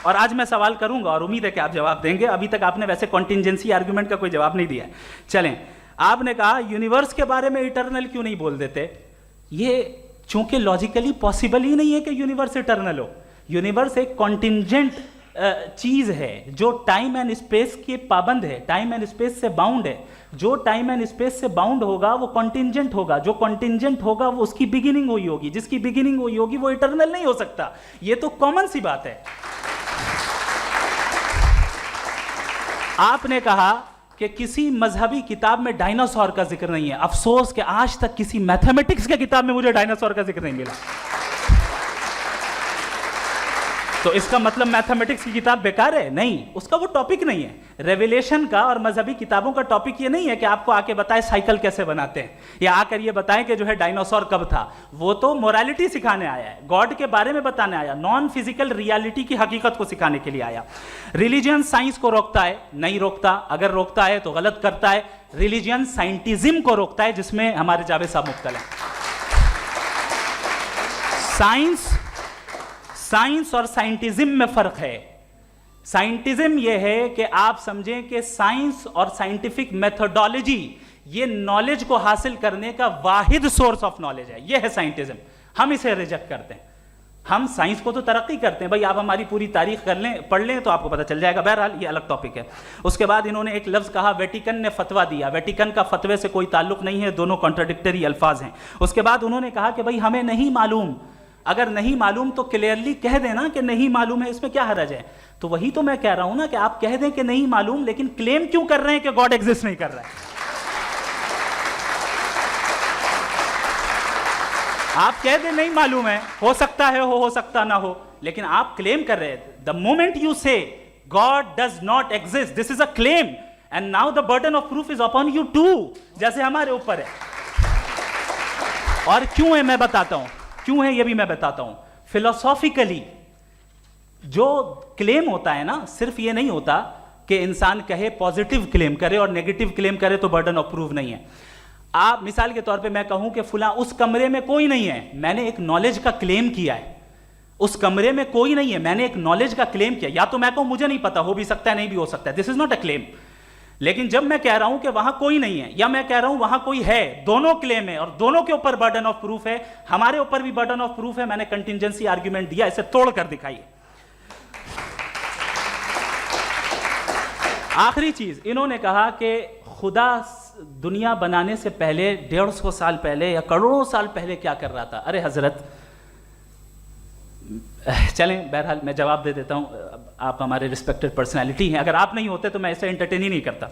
और आज मैं सवाल करूंगा और उम्मीद है कि आप जवाब देंगे। अभी तक आपने वैसे कॉन्टिंजेंसी आर्गुमेंट का कोई जवाब नहीं दिया है। चलें, आपने कहा यूनिवर्स के बारे में इटर्नल क्यों नहीं बोल देते। ये चूंकि लॉजिकली पॉसिबल ही नहीं है कि यूनिवर्स इटर्नल हो। यूनिवर्स एक कॉन्टिंजेंट चीज है जो टाइम एंड स्पेस के पाबंद है, टाइम एंड स्पेस से बाउंड है। जो टाइम एंड स्पेस से बाउंड होगा वो कॉन्टिंजेंट होगा, जो कॉन्टिंजेंट होगा वो उसकी बिगिनिंग हुई होगी, जिसकी बिगिनिंग हुई होगी वो इटर्नल नहीं हो सकता। ये तो कॉमन सी बात है। आपने कहा कि किसी मजहबी किताब में डायनासोर का जिक्र नहीं है। अफसोस कि आज तक किसी मैथमेटिक्स के किताब में मुझे डायनासोर का जिक्र नहीं मिला। तो इसका मतलब मैथमेटिक्स की किताब बेकार है? नहीं, उसका वो टॉपिक नहीं है। रेवलेशन का और मजहबी किताबों का टॉपिक ये नहीं है कि आपको आके बताए साइकिल कैसे बनाते हैं, या आकर ये बताएं कि जो है डायनासोर कब था। वो तो मोरालिटी सिखाने आया है, गॉड के बारे में बताने आया, नॉन फिजिकल रियलिटी की हकीकत को सिखाने के लिए आया। रिलीजियन साइंस को रोकता है? नहीं रोकता। अगर रोकता है तो गलत करता है। रिलीजियन साइंटिज्म को रोकता है, जिसमें हमारे जावेद साहब मुब्तला हैं। साइंस और साइंटिज्म में फर्क है। साइंटिज्म यह है कि आप समझें कि साइंस और साइंटिफिक मेथोडोलॉजी ये नॉलेज को हासिल करने का वाहिद सोर्स ऑफ नॉलेज है। यह है साइंटिज्म। हम इसे रिजेक्ट करते हैं। हम साइंस को तो तरक्की करते हैं। भाई आप हमारी पूरी तारीख कर लें, पढ़ लें तो आपको पता चल जाएगा। बहरहाल ये अलग टॉपिक है। उसके बाद इन्होंने एक लफ्ज़ कहा, वेटिकन ने फतवा दिया। वेटिकन का फतवे से कोई ताल्लुक नहीं है, दोनों कॉन्ट्राडिक्टरी अल्फाज हैं। उसके बाद उन्होंने कहा कि भाई हमें नहीं मालूम। अगर नहीं मालूम तो क्लियरली कह देना कि नहीं मालूम है, इसमें क्या हरज है। तो वही तो मैं कह रहा हूं ना कि आप कह दें कि नहीं मालूम, लेकिन क्लेम क्यों कर रहे हैं कि गॉड एग्जिस्ट नहीं कर रहा है। आप कह दें नहीं मालूम है, हो सकता है हो सकता ना हो, लेकिन आप क्लेम कर रहे हैं। The moment you say God does not exist, this is a claim, and now the burden of proof is upon you too, जैसे हमारे ऊपर है। और क्यों है मैं बताता हूं, क्यों है ये भी मैं बताता हूं। फिलोसॉफिकली जो क्लेम होता है ना, सिर्फ ये नहीं होता कि इंसान कहे पॉजिटिव क्लेम करे और नेगेटिव क्लेम करे तो बर्डन ऑफ प्रूफ नहीं है। आप मिसाल के तौर पे मैं कहूं कि फुला उस कमरे में कोई नहीं है, मैंने एक नॉलेज का क्लेम किया है। उस कमरे में कोई नहीं है, मैंने एक नॉलेज का क्लेम किया। या तो मैं कहूं मुझे नहीं पता, हो भी सकता है नहीं भी हो सकता है, this is not a claim. लेकिन जब मैं कह रहा हूं कि वहां कोई नहीं है, या मैं कह रहा हूं वहां कोई है, दोनों क्लेम है और दोनों के ऊपर बर्डन ऑफ प्रूफ है। हमारे ऊपर भी बर्डन ऑफ प्रूफ है। मैंने कंटिंजेंसी आर्ग्यूमेंट दिया, इसे तोड़कर दिखाइए। आखिरी चीज, इन्होंने कहा कि खुदा दुनिया बनाने से पहले 150 साल पहले या करोड़ों साल पहले क्या कर रहा था। अरे हजरत, चलें, बहरहाल मैं जवाब दे देता हूं। आप हमारे रिस्पेक्टेड पर्सनैलिटी हैं, अगर आप नहीं होते तो मैं इसे एंटरटेन ही नहीं करता।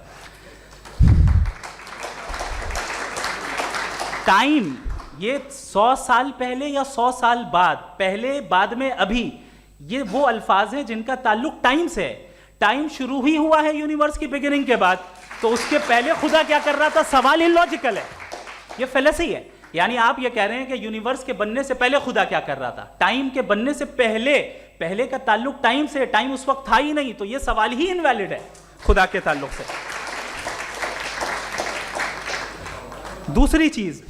टाइम, ये 100 साल पहले या 100 साल बाद, पहले बाद में अभी, ये वो अल्फाज हैं जिनका ताल्लुक टाइम से है। टाइम शुरू ही हुआ है यूनिवर्स की बिगिनिंग के बाद, तो उसके पहले खुदा क्या कर रहा था, सवाल इलॉजिकल है, ये फेलेसी है। यानी आप ये कह रहे हैं कि यूनिवर्स के बनने से पहले खुदा क्या कर रहा था। टाइम के बनने से पहले, पहले का ताल्लुक टाइम से, टाइम उस वक्त था ही नहीं, तो ये सवाल ही इनवैलिड है खुदा के ताल्लुक से। दूसरी चीज,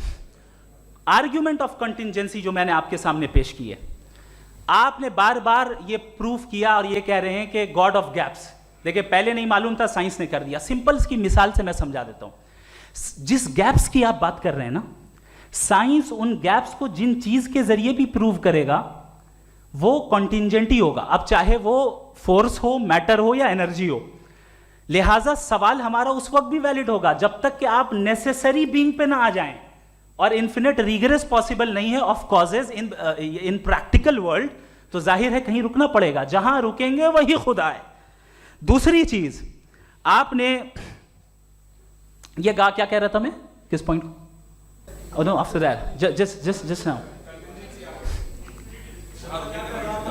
आर्ग्यूमेंट ऑफ कंटिंजेंसी जो मैंने आपके सामने पेश की है, आपने बार बार ये प्रूफ किया और ये कह रहे हैं कि गॉड ऑफ गैप्स। देखिए, पहले नहीं मालूम था, साइंस ने कर दिया। सिंपल की मिसाल से मैं समझा देता हूं। जिस गैप्स की आप बात कर रहे हैं ना, साइंस उन गैप्स को जिन चीज के जरिए भी प्रूव करेगा वो कॉन्टिंजेंट ही होगा, अब चाहे वो फोर्स हो, मैटर हो या एनर्जी हो। लिहाजा सवाल हमारा उस वक्त भी वैलिड होगा जब तक कि आप नेसेसरी बीइंग पे ना आ जाएं, और इन्फिनिट रिगरेस पॉसिबल नहीं है of causes in practical world, तो जाहिर है कहीं रुकना पड़ेगा, जहां रुकेंगे वही खुदा है। दूसरी चीज, आपने ये कहा, क्या कह रहा था मैं, किस पॉइंट को? No, after that, just now,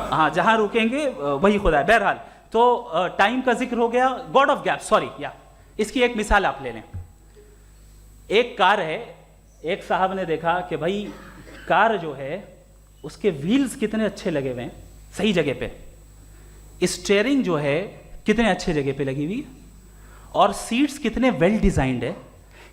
हाँ, जहां रुकेंगे वही खुदा है। बहरहाल, तो टाइम का जिक्र हो गया, गॉड ऑफ गैप, सॉरी, या इसकी एक मिसाल आप ले लें। एक कार है, एक साहब ने देखा कि भाई कार जो है उसके व्हील्स कितने अच्छे लगे हुए हैं सही जगह पे, स्टीयरिंग जो है कितने अच्छे जगह पे लगी हुई है, और सीट्स कितने वेल डिजाइंड है,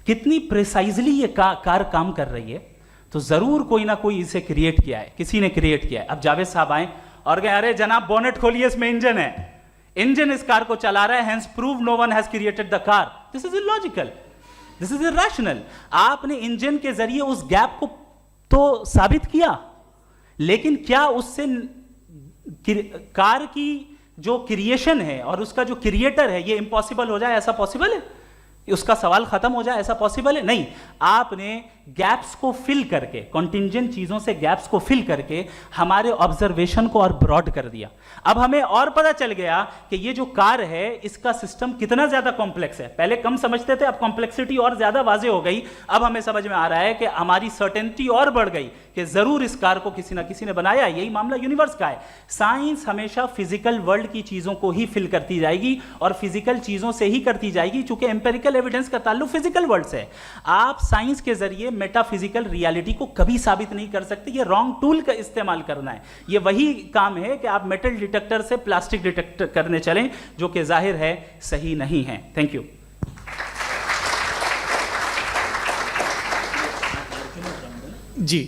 कितनी प्रिसाइजली ये कार काम कर रही है, तो जरूर कोई ना कोई इसे क्रिएट किया है, किसी ने क्रिएट किया है। अब जावेद साहब आए और कहे, अरे जनाब बोनेट खोलिए, इसमें इंजन है, इंजन इस कार को चला रहा है, hence prove no one has created the car. This is illogical, this is irrational. आपने इंजन के जरिए उस गैप को तो साबित किया, लेकिन क्या उससे कार की जो क्रिएशन है और उसका जो क्रिएटर है ये इम्पॉसिबल हो जाए? ऐसा पॉसिबल है? उसका सवाल खत्म हो जाए, ऐसा पॉसिबल है? नहीं। आपने गैप्स को फिल करके, कॉन्टिंजेंट चीजों से गैप्स को फिल करके हमारे ऑब्जर्वेशन को और ब्रॉड कर दिया। अब हमें और पता चल गया कि ये जो कार है इसका सिस्टम कितना ज्यादा कॉम्प्लेक्स है। पहले कम समझते थे, अब कॉम्प्लेक्सिटी और ज्यादा वाजे हो गई। अब हमें समझ में आ रहा है कि हमारी सर्टेनिटी और बढ़ गई कि जरूर इस कार को किसी ना किसी ने बनाया। यही मामला यूनिवर्स का है। साइंस हमेशा फिजिकल वर्ल्ड की चीजों को ही फिल करती जाएगी और फिजिकल चीजों से ही करती जाएगी, चूंकि एम्पेरिकल एविडेंस का ताल्लुक फिजिकल वर्ल्ड से है। आप साइंस के जरिए मेटाफिजिकल रियलिटी को कभी साबित नहीं कर सकते। ये रॉन्ग टूल का इस्तेमाल करना है। ये वही काम है कि आप मेटल डिटेक्टर से प्लास्टिक डिटेक्टर करने चलें, जो कि जाहिर है सही नहीं है। Thank you. जी,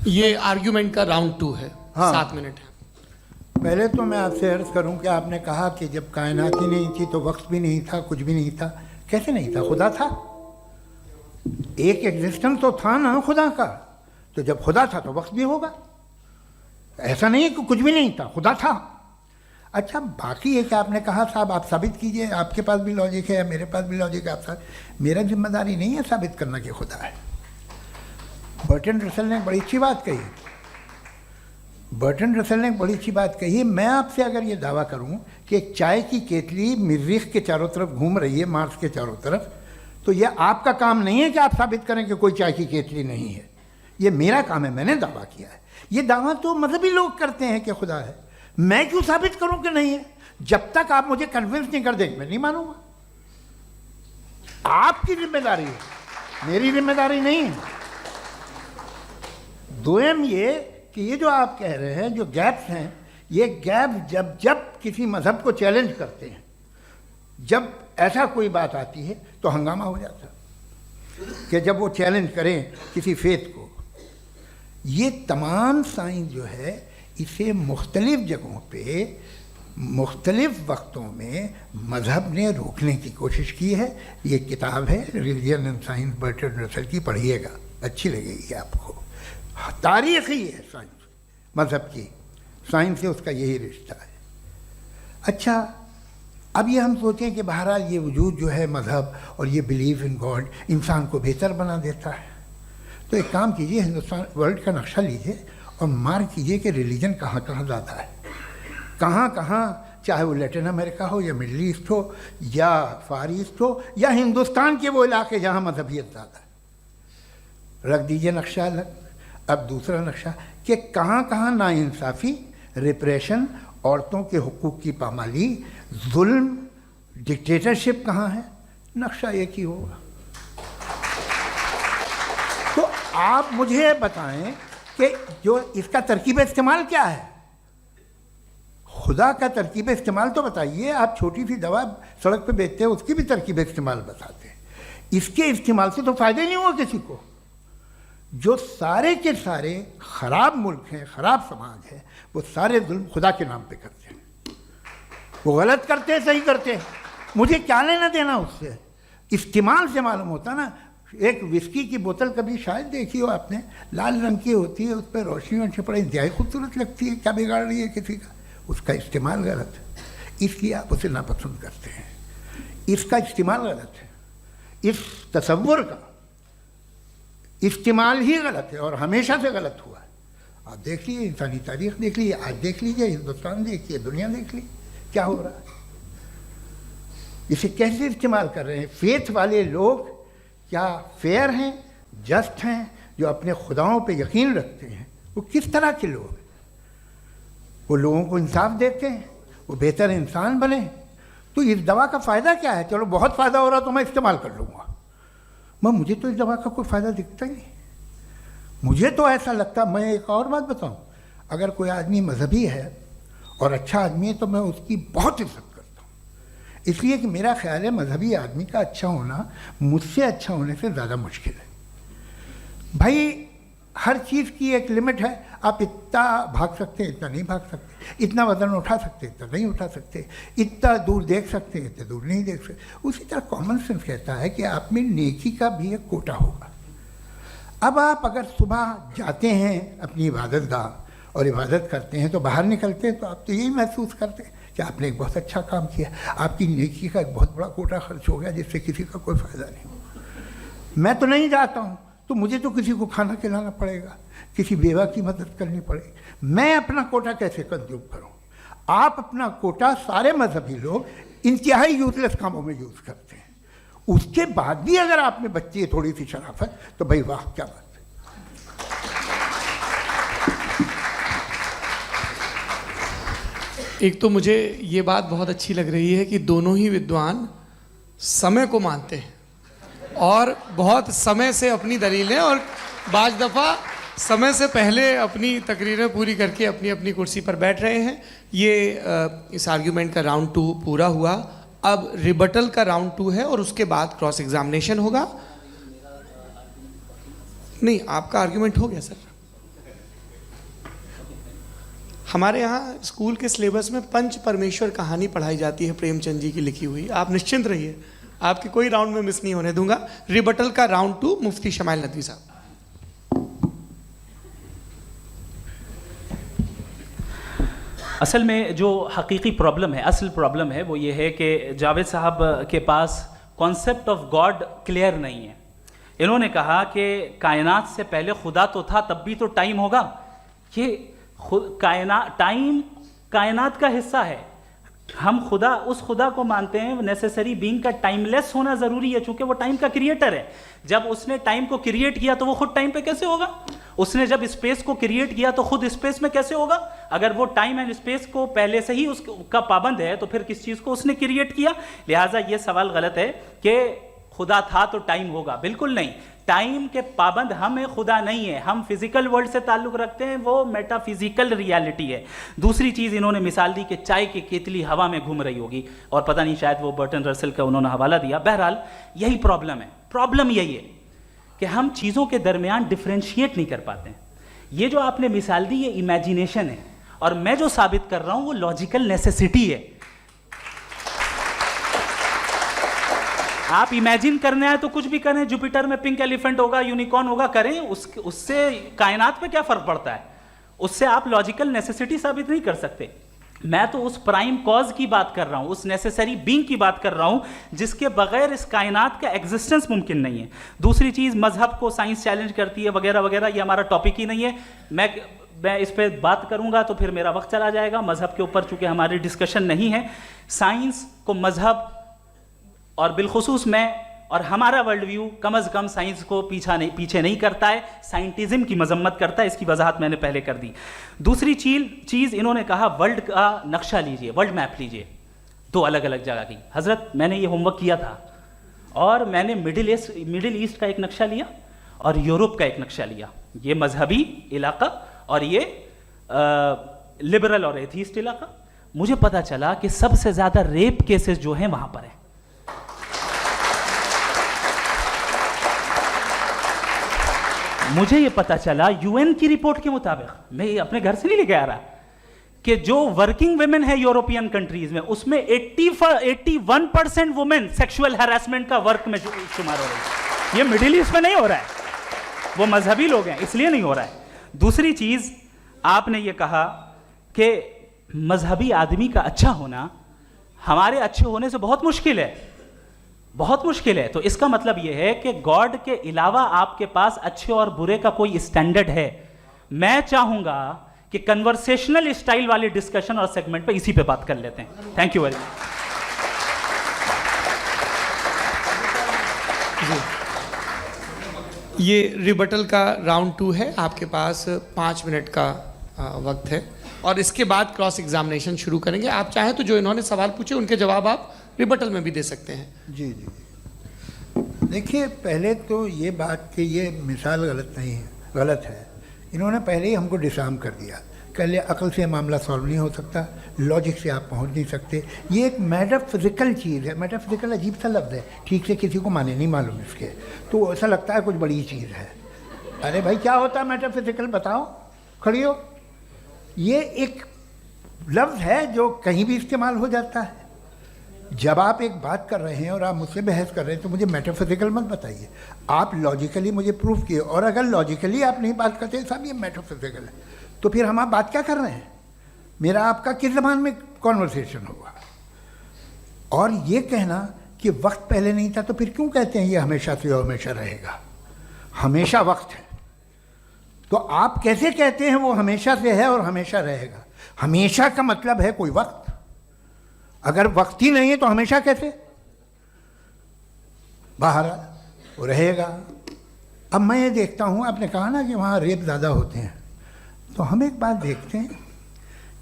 ये आर्ग्यूमेंट का राउंड 2 है। हाँ। 7 मिनट है। पहले तो मैं आपसे अर्ज करूं कि आपने कहा कि जब कायनात ही नहीं थी तो वक्त भी नहीं था, कुछ भी नहीं था। कैसे नहीं था? खुदा था। एक एग्जिस्टेंस तो था ना खुदा का। तो जब खुदा था तो वक्त भी होगा। ऐसा नहीं है कि कुछ भी नहीं था, खुदा था। अच्छा, बाकी ये कि आपने कहा साहब आप साबित कीजिए, आपके पास भी लॉजिक है, मेरे पास भी लॉजिक है। आप मेरा जिम्मेदारी नहीं है साबित करना कि खुदा है। बर्टन रसल ने बड़ी अच्छी बात कही। बर्टन रसल ने बड़ी अच्छी बात कही। मैं आपसे अगर ये दावा करूं कि एक चाय की केतली मरीख के चारों तरफ घूम रही है, मार्स के चारों तरफ, तो यह आपका काम नहीं है कि आप साबित करें कि कोई चाय की केतली नहीं है। ये मेरा काम है, मैंने दावा किया है। ये दावा तो मजहबी लोग करते हैं कि खुदा है। मैं क्यों साबित करूं कि नहीं है? जब तक आप मुझे कन्विंस नहीं कर देंगे मैं नहीं मानूंगा। आपकी जिम्मेदारी है, मेरी जिम्मेदारी नहीं है। दोयम ये कि ये जो आप कह रहे हैं, जो गैप्स हैं, ये गैप जब जब किसी मजहब को चैलेंज करते हैं, जब ऐसा कोई बात आती है तो हंगामा हो जाता है कि जब वो चैलेंज करें किसी फेथ को। ये तमाम साइंस जो है इसे मुख्तलिफ जगहों पे मुख्तलिफ वक्तों में मजहब ने रोकने की कोशिश की है। ये किताब है religion and science, Burton Russell की, पढ़िएगा, अच्छी लगेगी आपको। तारीख़ ही है साइंस, मजहब की साइंस से उसका यही रिश्ता है। अच्छा, अब ये हम सोचें कि बहरहाल ये वजूद जो है मजहब और ये बिलीव इन गॉड इंसान को बेहतर बना देता है। तो एक काम कीजिए, हिंदुस्तान वर्ल्ड का नक्शा लीजिए और मार्क कीजिए कि रिलीजन कहाँ कहाँ ज़्यादा है, कहाँ कहाँ, चाहे वो लैटिन अमेरिका हो या मिडल ईस्ट हो या फार ईस्ट हो या हिंदुस्तान के वो इलाके जहाँ मजहबियत ज़्यादा है। रख दीजिए नक्शा अलग। अब दूसरा नक्शा कि कहाँ कहाँ नाइंसाफ़ी, रिप्रेशन, औरतों के हुकूक की पामाली, जुल्म, डिक्टेटरशिप कहाँ है, नक्शा एक ही होगा। तो आप मुझे बताएं कि जो इसका तरकीब इस्तेमाल क्या है? खुदा का तरकीब इस्तेमाल तो बताइए। आप छोटी सी दवा सड़क पे बेचते हैं, उसकी भी तरकीब इस्तेमाल बताते हैं। इसके इस्तेमाल से तो फायदे नहीं हुआ किसी को। जो सारे के सारे खराब मुल्क हैं, खराब समाज है, वो सारे जुल्म खुदा के नाम पे करते हैं। वो गलत करते हैं, सही करते हैं, मुझे क्या लेना देना उससे। इस्तेमाल से मालूम होता ना। एक विस्की की बोतल कभी शायद देखी हो आपने, लाल रंग की होती है, उस पर रोशनी और छपड़ा इंतहाई खूबसूरत लगती है, क्या बिगाड़ रही है किसी का? उसका इस्तेमाल गलत है, इसलिए आप उसे नापसंद करते हैं। इसका इस्तेमाल गलत है, इस तसव्वुर का इस्तेमाल ही गलत है और हमेशा से गलत हुआ है। आप देख लीजिए, इंसानी तारीख देख लीजिए, आज देख लीजिए, हिंदुस्तान देखिए, दुनिया देख लीजिए, क्या हो रहा है। इसे कैसे इस्तेमाल कर रहे हैं? फेथ वाले लोग क्या फेयर हैं, जस्ट हैं, जो अपने खुदाओं पे यकीन रखते हैं, वो किस तरह के लोग हैं? वो लोगों को इंसाफ देते हैं, वो बेहतर इंसान बने। तो इस दवा का फ़ायदा क्या है? चलो बहुत फ़ायदा हो रहा तो मैं इस्तेमाल कर लूँगा, मुझे तो इस दवा का कोई फ़ायदा दिखता ही नहीं। मुझे तो ऐसा लगता, मैं एक और बात बताऊँ, अगर कोई आदमी मजहबी है और अच्छा आदमी है तो मैं उसकी बहुत इज्जत करता हूँ, इसलिए कि मेरा ख्याल है मजहबी आदमी का अच्छा होना मुझसे अच्छा होने से ज़्यादा मुश्किल है। भाई हर चीज़ की एक लिमिट है। आप इतना भाग सकते हैं, इतना नहीं भाग सकते, इतना वज़न उठा सकते, इतना नहीं उठा सकते, इतना दूर देख सकते हैं, इतना दूर नहीं देख सकते। उसी तरह कॉमन सेंस कहता है कि आप में नेकी का भी एक कोटा होगा। अब आप अगर सुबह जाते हैं अपनी इबादत गाह और इबादत करते हैं, तो बाहर निकलते हैं तो आप तो यही महसूस करते हैं कि आपने एक बहुत अच्छा काम किया, आपकी नेकी का एक बहुत बड़ा कोटा खर्च हो गया जिससे किसी का कोई फ़ायदा नहीं हो। मैं तो नहीं जाता हूँ तो मुझे तो किसी को खाना खिलाना पड़ेगा, किसी बेवा की मदद करनी पड़ेगी। मैं अपना कोटा कैसे कंज्यूम करूँ? आप अपना कोटा, सारे मजहबी लोग इंतहाई यूजलेस कामों में यूज़ करते हैं। उसके बाद भी अगर आप में बच्ची है थोड़ी सी शराफत, तो भाई वाह, क्या बात है। एक तो मुझे ये बात बहुत अच्छी लग रही है कि दोनों ही विद्वान समय को मानते हैं और बहुत समय से अपनी दलीलें और बाज़ दफ़ा समय से पहले अपनी तकरीरें पूरी करके अपनी अपनी कुर्सी पर बैठ रहे हैं। ये इस आर्ग्यूमेंट का राउंड 2 पूरा हुआ। अब रिबटल का राउंड 2 है और उसके बाद क्रॉस एग्जामिनेशन होगा। नहीं, आपका आर्ग्यूमेंट हो गया सर। हमारे यहाँ स्कूल के सिलेबस में पंच परमेश्वर कहानी पढ़ाई जाती है, प्रेमचंद जी की लिखी हुई। आप निश्चिंत रहिए, आपके कोई राउंड में मिस नहीं होने दूंगा। रिबटल का राउंड 2, मुफ्ती शमाइल नदवी साहब। असल में जो हकीकी प्रॉब्लम है, असल प्रॉब्लम है, वो ये है कि जावेद साहब के पास कॉन्सेप्ट ऑफ गॉड क्लियर नहीं है। इन्होंने कहा कि कायनात से पहले खुदा तो था, तब भी तो टाइम होगा। ये टाइम कायनात का हिस्सा है। हम खुदा, उस खुदा को मानते हैं, नेसेसरी बीइंग का टाइमलेस होना ज़रूरी है, चूंकि वो टाइम का क्रिएटर है। जब उसने टाइम को क्रिएट किया तो वो खुद टाइम पे कैसे होगा? उसने जब स्पेस को क्रिएट किया तो खुद स्पेस में कैसे होगा? अगर वो टाइम एंड स्पेस को पहले से ही उसका पाबंद है तो फिर किस चीज़ को उसने क्रिएट किया? लिहाजा ये सवाल गलत है कि खुदा था तो टाइम होगा। बिल्कुल नहीं, टाइम के पाबंद हम है, खुदा नहीं है। हम फिजिकल वर्ल्ड से ताल्लुक़ रखते हैं, वो मेटाफिजिकल रियलिटी है। दूसरी चीज़ इन्होंने मिसाल दी कि चाय की केतली हवा में घूम रही होगी, और पता नहीं शायद वो बर्टन रसल का उन्होंने हवाला दिया। बहरहाल यही प्रॉब्लम है। प्रॉब्लम यही है कि हम चीज़ों के दरमियान डिफ्रेंशिएट नहीं कर पाते हैं। ये जो आपने मिसाल दी ये इमेजिनेशन है, और मैं जो साबित कर रहा हूँ वो लॉजिकल नेसेसिटी है। आप इमेजिन करने आए तो कुछ भी करें, जुपिटर में पिंक एलिफेंट होगा, यूनिकॉर्न होगा, करें, उससे कायनात पे क्या फर्क पड़ता है? उससे आप लॉजिकल नेसेसिटी साबित नहीं कर सकते। मैं तो उस प्राइम कॉज की बात कर रहा हूं, उस नेसेसरी बीइंग की बात कर रहा हूं जिसके बगैर इस कायनात का एग्जिस्टेंस मुमकिन नहीं है। दूसरी चीज, मजहब को साइंस चैलेंज करती है वगैरह वगैरह, ये हमारा टॉपिक ही नहीं है। मैं इस पर बात करूंगा तो फिर मेरा वक्त चला जाएगा। मजहब के ऊपर चूंकि हमारी डिस्कशन नहीं है, साइंस को मजहब और बिलखुसूस मैं और हमारा वर्ल्ड व्यू कम अज़ कम साइंस को पीछे नहीं करता है, साइंटिज्म की मजम्मत करता है। इसकी वजाहत मैंने पहले कर दी। दूसरी चीज़ इन्होंने कहा वर्ल्ड का नक्शा लीजिए, वर्ल्ड मैप लीजिए, 2 अलग अलग जगह की। हज़रत मैंने ये होमवर्क किया था और मैंने मिडिल ईस्ट का एक नक्शा लिया और यूरोप का एक नक्शा लिया। ये मजहबी इलाका और ये लिबरल और एथीस्ट इलाका। मुझे पता चला कि सबसे ज़्यादा रेप केसेस जो हैं वहाँ पर है। मुझे ये पता चला यूएन की रिपोर्ट के मुताबिक, मैं ये अपने घर से नहीं लेके आ रहा, कि जो वर्किंग वुमेन है यूरोपियन कंट्रीज में, उसमें 81% वुमेन सेक्सुअल हैरेसमेंट का वर्क में शुमार हो रही है। ये मिडिल ईस्ट में नहीं हो रहा है, वो मजहबी लोग हैं इसलिए नहीं हो रहा है। दूसरी चीज आपने ये कहा कि मजहबी आदमी का अच्छा होना हमारे अच्छे होने से बहुत मुश्किल है, बहुत मुश्किल है। तो इसका मतलब यह है कि गॉड के अलावा आपके पास अच्छे और बुरे का कोई स्टैंडर्ड है। मैं चाहूंगा कि कन्वर्सेशनल स्टाइल वाली डिस्कशन और सेगमेंट पे इसी पे बात कर लेते हैं। Thank you very much. ये रिबटल का राउंड 2 है, आपके पास 5 मिनट का वक्त है और इसके बाद क्रॉस एग्जामिनेशन शुरू करेंगे। आप चाहें तो जो इन्होंने सवाल पूछे उनके जवाब आप रिबटल में भी दे सकते हैं। जी जी, देखिए पहले तो ये बात कि ये मिसाल गलत नहीं है, गलत है। इन्होंने पहले ही हमको डिसार्म कर दिया, कह लिया अकल से मामला सॉल्व नहीं हो सकता, लॉजिक से आप पहुंच नहीं सकते। ये एक मेटाफिजिकल चीज़ है। मेटाफिजिकल अजीब सा लफ्ज़ है, ठीक से किसी को माने नहीं मालूम इसके, तो ऐसा लगता है कुछ बड़ी चीज़ है। अरे भाई क्या होता है मेटाफिजिकल, बताओ, खड़ी हो। ये एक लफ्ज़ है जो कहीं भी इस्तेमाल हो जाता है। जब आप एक बात कर रहे हैं और आप मुझसे बहस कर रहे हैं तो मुझे मेटाफिजिकल मत बताइए, आप लॉजिकली मुझे प्रूफ किए। और अगर लॉजिकली आप नहीं बात करते साहब ये मेटाफिजिकल है, तो फिर हम आप बात क्या कर रहे हैं? मेरा आपका किस ज़बान में कॉन्वर्सेशन होगा? और ये कहना कि वक्त पहले नहीं था, तो फिर क्यों कहते हैं ये हमेशा से और हमेशा रहेगा? हमेशा वक्त है, तो आप कैसे कहते हैं वो हमेशा से है और हमेशा रहेगा? हमेशा का मतलब है कोई वक्त, अगर वक्त ही नहीं है तो हमेशा कैसे? बाहर वो रहेगा। अब मैं ये देखता हूँ, आपने कहा ना कि वहाँ रेप ज़्यादा होते हैं, तो हम एक बात देखते हैं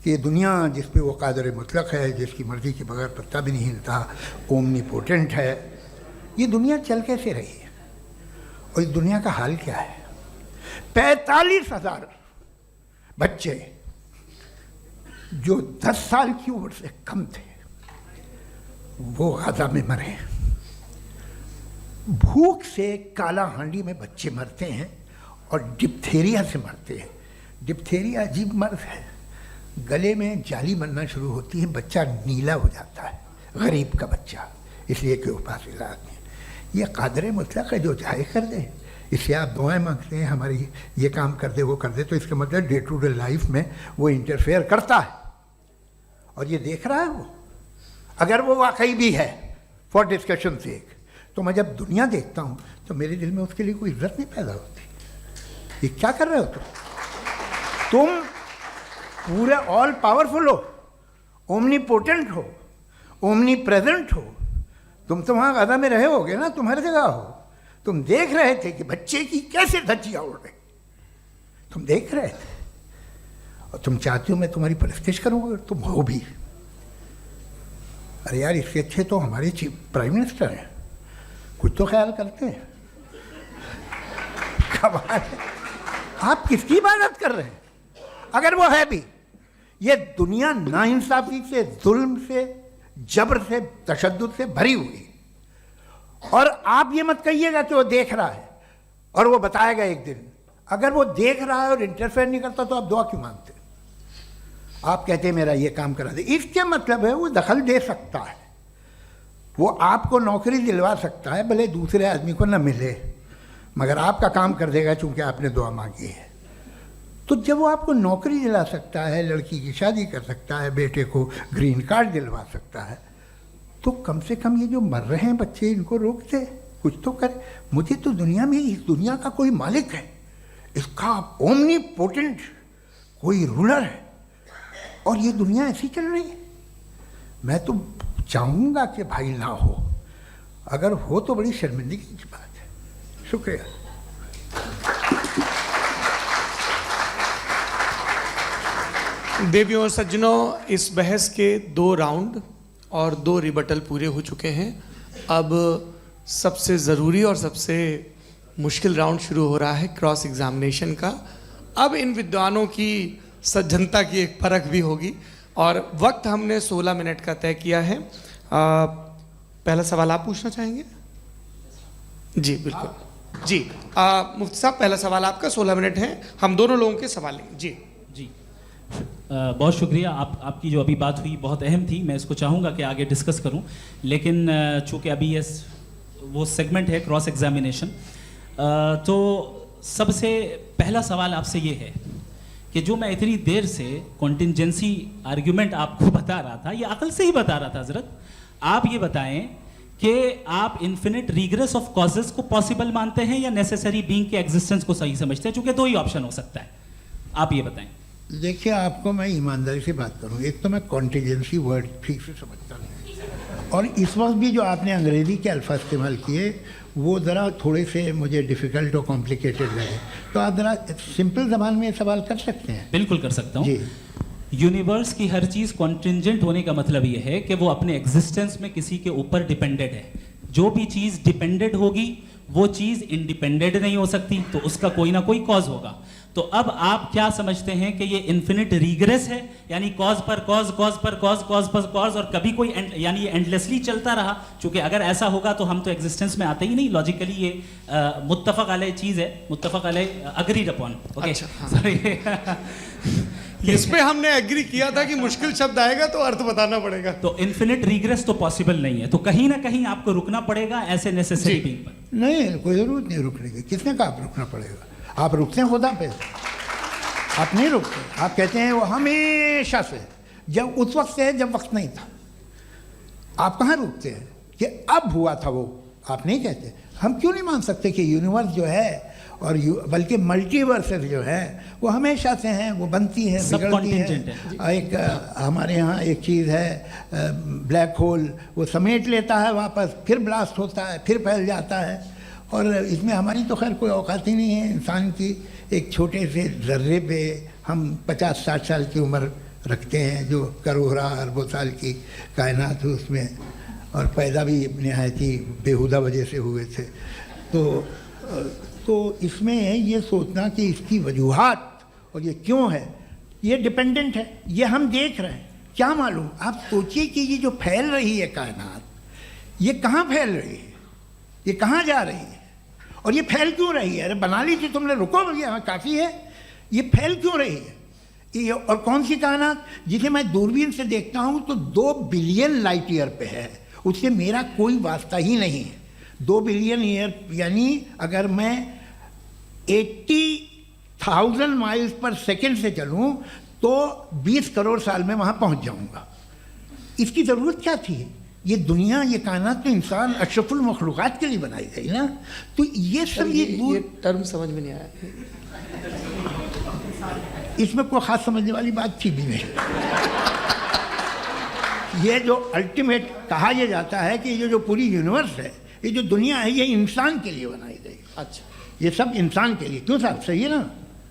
कि ये दुनिया जिस पे वो कादर मुतलक है, जिसकी मर्ज़ी के बगैर पत्ता भी नहीं हिलता, ओमनीपोटेंट है, ये दुनिया चल कैसे रही है? और इस दुनिया का हाल क्या है? 45,000 बच्चे जो 10 साल की उम्र से कम थे वो गाजा में मरे। भूख से काला हांडी में बच्चे मरते हैं और डिप्थेरिया से मरते हैं। डिप्थेरिया अजीब मर्ज है, गले में जाली बनना शुरू होती है, बच्चा नीला हो जाता है, गरीब का बच्चा, इसलिए कि उपास इलाज नहीं। ये कादर मुतलक है, जो चाहे कर दे। इससे आप दुआएं मांगते हैं हमारी ये काम कर दे वो कर दे, तो इसका मतलब डे टू डे लाइफ में वो इंटरफेयर करता है और ये देख रहा है वो। अगर वो वाकई भी है फॉर डिस्कशन सेक, तो मैं जब दुनिया देखता हूँ तो मेरे दिल में उसके लिए कोई इज्जत नहीं पैदा होती। ये क्या कर रहे हो तुम पूरे ऑल पावरफुल हो, ओमनीपोटेंट हो, ओमनी प्रेजेंट हो। तुम तो वहाँ गाजा में रहे होगे ना, तुम हर जगह हो। तुम देख रहे थे कि बच्चे की कैसे धज्जियाँ उड़ रही, तुम देख रहे थे और तुम चाहते हो मैं तुम्हारी परस्तिश करूँगा, तुम हो भी। अरे यार, इससे अच्छे तो हमारे चीफ प्राइम मिनिस्टर हैं, कुछ तो ख्याल करते हैं। कमाल है, आप किसकी इबादत कर रहे हैं? अगर वो है भी, ये दुनिया नाइंसाफी से, जुल्म से, जबर से, तशद्दुद से भरी हुई। और आप ये मत कहिएगा कि वो देख रहा है और वो बताएगा एक दिन। अगर वो देख रहा है और इंटरफेयर नहीं करता तो आप दुआ क्यों मांगते? आप कहते हैं मेरा ये काम करा दे, इसके मतलब है वो दखल दे सकता है, वो आपको नौकरी दिलवा सकता है, भले दूसरे आदमी को न मिले, मगर आपका काम कर देगा चूंकि आपने दुआ मांगी है। तो जब वो आपको नौकरी दिला सकता है, लड़की की शादी कर सकता है, बेटे को ग्रीन कार्ड दिलवा सकता है, तो कम से कम ये जो मर रहे हैं बच्चे, इनको रोक दे, कुछ तो करे। मुझे तो दुनिया में, इस दुनिया का कोई मालिक है, इसका ओमनीपोटेंट कोई रूलर है, और ये दुनिया ऐसी चल रही है। मैं तो चाहूँगा कि भाई ना हो, अगर हो तो बड़ी शर्मिंदगी की बात है। शुक्रिया। देवियों और सज्जनों, इस बहस के 2 राउंड और 2 रिबटल पूरे हो चुके हैं। अब सबसे ज़रूरी और सबसे मुश्किल राउंड शुरू हो रहा है, क्रॉस एग्जामिनेशन का। अब इन विद्वानों की सज्जनता की एक परख भी होगी और वक्त हमने 16 मिनट का तय किया है। पहला सवाल आप पूछना चाहेंगे? जी बिल्कुल। जी मुफ्ती साहब, पहला सवाल आपका, 16 मिनट हैं, हम दोनों लोगों के सवाल लेंगे। जी जी बहुत शुक्रिया। आपकी जो अभी बात हुई बहुत अहम थी, मैं इसको चाहूँगा कि आगे डिस्कस करूँ, लेकिन चूँकि अभी ये वो सेगमेंट है क्रॉस एग्जामिनेशन, तो सबसे पहला सवाल आपसे ये है कि जो मैं इतनी देर से कॉन्टिंजेंसी आर्ग्यूमेंट आपको बता रहा था, ये अकल से ही बता रहा था हजरत, आप ये बताएं कि आप इन्फिनिट रिग्रेस ऑफ कॉजेस को पॉसिबल मानते हैं या नेसेसरी बीइंग के एग्जिस्टेंस को सही समझते हैं, चूंकि दो ही ऑप्शन हो सकता है, आप ये बताएं। देखिए, आपको मैं ईमानदारी से बात करूं, एक तो मैं कॉन्टिजेंसी वर्ड ठीक से समझता नहीं, और इस वक्त भी जो आपने अंग्रेज़ी के अल्फाज इस्तेमाल किए वो ज़रा थोड़े से मुझे डिफ़िकल्ट और कॉम्प्लिकेटेड लगे, तो आप ज़रा सिंपल ज़बान में सवाल कर सकते हैं। बिल्कुल कर सकता हूँ जी। यूनिवर्स की हर चीज़ कॉन्टिंजेंट होने का मतलब ये है कि वो अपने एग्जिस्टेंस में किसी के ऊपर डिपेंडेड है। जो भी चीज़ डिपेंडेड होगी वो चीज़ इंडिपेंडेंट नहीं हो सकती, तो उसका कोई ना कोई कॉज होगा। तो अब आप क्या समझते हैं कि ये इन्फिनिट रिग्रेस है, यानी कॉज पर कॉज, कॉज पर कॉज, कॉज पर कॉज, और कभी कोई यानी ये एंडलेसली चलता रहा? क्योंकि अगर ऐसा होगा तो हम तो एग्जिस्टेंस में आते ही नहीं, लॉजिकली ये मुत्तफक अलैह चीज़ है, मुत्तफक अलैह अग्रीड अपॉन। ओके, इस पे हमने एग्री किया था कि मुश्किल शब्द आएगा तो अर्थ बताना पड़ेगा। तो इन्फिनिट रिग्रेस तो पॉसिबल नहीं है, तो कहीं ना कहीं आपको रुकना पड़ेगा ऐसे नेसेसरी बीइंग पर। नहीं, कोई ज़रूरत नहीं रुकने की। किसने कहा आप रुकना पड़ेगा? आप रुकते हैं खुदा पे, आप नहीं रुकते। आप कहते हैं वो हमेशा से, जब उस वक्त से है जब वक्त नहीं था। आप कहाँ रुकते हैं कि अब हुआ था वो? आप नहीं कहते। हम क्यों नहीं मान सकते कि यूनिवर्स जो है और बल्कि मल्टीवर्सेस जो है वो हमेशा से हैं, वो बनती हैं, बिगड़ती हैं। एक हमारे यहाँ एक चीज़ है ब्लैक होल, वो समेट लेता है वापस, फिर ब्लास्ट होता है, फिर फैल जाता है, और इसमें हमारी तो खैर कोई औकात ही नहीं है। इंसान की एक छोटे से ज़र्रे पे हम 50-60 साल की उम्र रखते हैं, जो करोड़ों अरबों साल की कायनात है उसमें, और पैदा भी नहायत ही बेहुदा वजह से हुए थे। तो इसमें ये सोचना कि इसकी वजूहात और ये क्यों है, ये डिपेंडेंट है, ये हम देख रहे हैं, क्या मालूम। आप सोचिए कि ये जो फैल रही है कायनात, ये कहाँ फैल रही है, ये कहाँ जा रही है, और ये फैल क्यों रही है? अरे बना ली थी तुमने, रुको भैया, काफ़ी है। ये फैल क्यों रही है? ये और कौन सी कायनात जिसे मैं दूरबीन से देखता हूँ तो 2 बिलियन लाइट ईयर पे है, उससे मेरा कोई वास्ता ही नहीं है। 2 बिलियन ईयर यानी अगर मैं 80,000 माइल्स पर सेकेंड से चलूँ तो 20 करोड़ साल में वहाँ पहुँच जाऊँगा। इसकी ज़रूरत क्या थी? ये दुनिया, ये कायनात तो इंसान अशरफुल मखलूक़ात के लिए बनाई गई ना। तो ये सब ये टर्म समझ में नहीं आया, इसमें कोई ख़ास समझने वाली बात थी भी नहीं। ये जो अल्टीमेट कहा यह जाता है कि ये जो पूरी यूनिवर्स है, ये जो दुनिया है, ये इंसान के लिए बनाई गई। अच्छा, ये सब इंसान के लिए। क्यों साहब, सही है ना?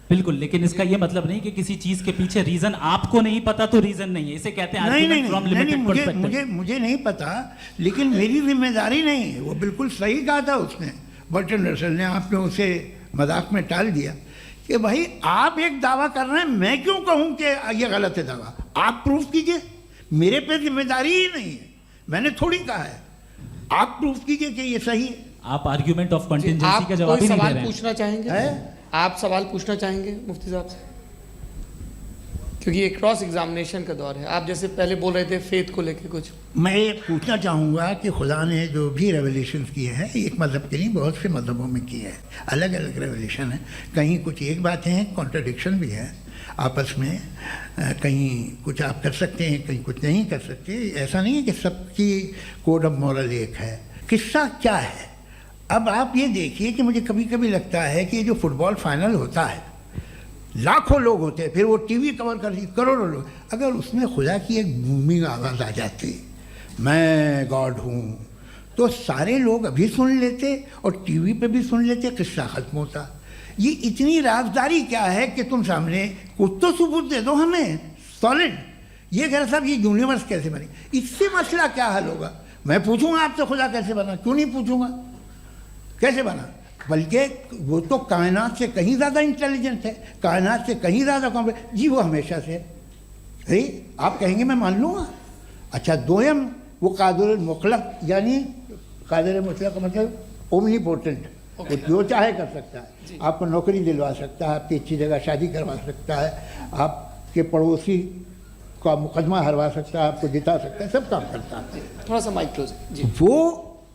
बिल्कुल, लेकिन इसका ये मतलब नहीं कि किसी चीज के पीछे रीजन आपको नहीं पता तो रीजन नहीं है, इसे कहते हैं नहीं, मुझे नहीं पता, लेकिन मेरी जिम्मेदारी नहीं है। वो बिल्कुल सही कहा था उसने, बर्टन रसल ने। आपने उसे मजाक में टाल दिया कि भाई आप एक दावा कर रहे हैं, मैं क्यों कहूँ कि ये गलत है दावा? आप प्रूफ कीजिए, मेरे पे जिम्मेदारी ही नहीं है, मैंने थोड़ी कहा है। आप प्रूफ कीजिए कि ये सही है। आप आर्ग्यूमेंट ऑफ कंटिजेंसी का जवाब ही नहीं दे रहे हैं। पूछना चाहेंगे? आप सवाल पूछना चाहेंगे मुफ्ती साहब से? क्योंकि ये क्रॉस एग्जामिनेशन का दौर है। आप जैसे पहले बोल रहे थे फेथ को लेके कुछ, मैं ये पूछना चाहूँगा कि खुदा ने जो भी रेवलेशन किए हैं, एक मज़हब के नहीं बहुत से मज़हबों में किए हैं, अलग अलग रेवलेशन है। कहीं कुछ एक बातें हैं, कॉन्ट्रडिक्शन भी है आपस में, कहीं कुछ आप कर सकते हैं, कहीं कुछ नहीं कर सकते। ऐसा नहीं है कि सबकी कोड ऑफ मॉरल एक है। किस्सा क्या है? अब आप ये देखिए कि मुझे कभी कभी लगता है कि ये जो फुटबॉल फाइनल होता है, लाखों लोग होते हैं, फिर वो टीवी कवर कर रही करोड़ों लोग, अगर उसमें खुदा की एक बूमिंग आवाज़ आ जाती, मैं गॉड हूँ, तो सारे लोग अभी सुन लेते और टीवी पे भी सुन लेते, किस्सा ख़त्म होता। ये इतनी राजदारी क्या है कि तुम सामने कुछ तो सबूत दे दो हमें सॉलिड। ये कह साहब ये यूनिवर्स कैसे बनी, इससे मसला क्या हल होगा? मैं पूछूंगा आपसे खुदा कैसे बना? क्यों नहीं पूछूंगा कैसे बना? बल्कि वो तो कायनात से कहीं ज़्यादा इंटेलिजेंट है, कायनात से कहीं ज़्यादा कॉम्प्लेक्स। जी वो हमेशा से है। आप कहेंगे मैं मान लूँगा। अच्छा, दोयम वो कादिर मुतलक, यानी कादिर मुतलक का मतलब ओमनीपोटेंट, वो जो चाहे कर सकता है, आपको नौकरी दिलवा सकता है, आपकी अच्छी जगह शादी करवा सकता है, आपके पड़ोसी का मुकदमा हरवा सकता है, आपको जिता सकता है, सब काम करता है। थोड़ा सा माइक क्लोज जी। वो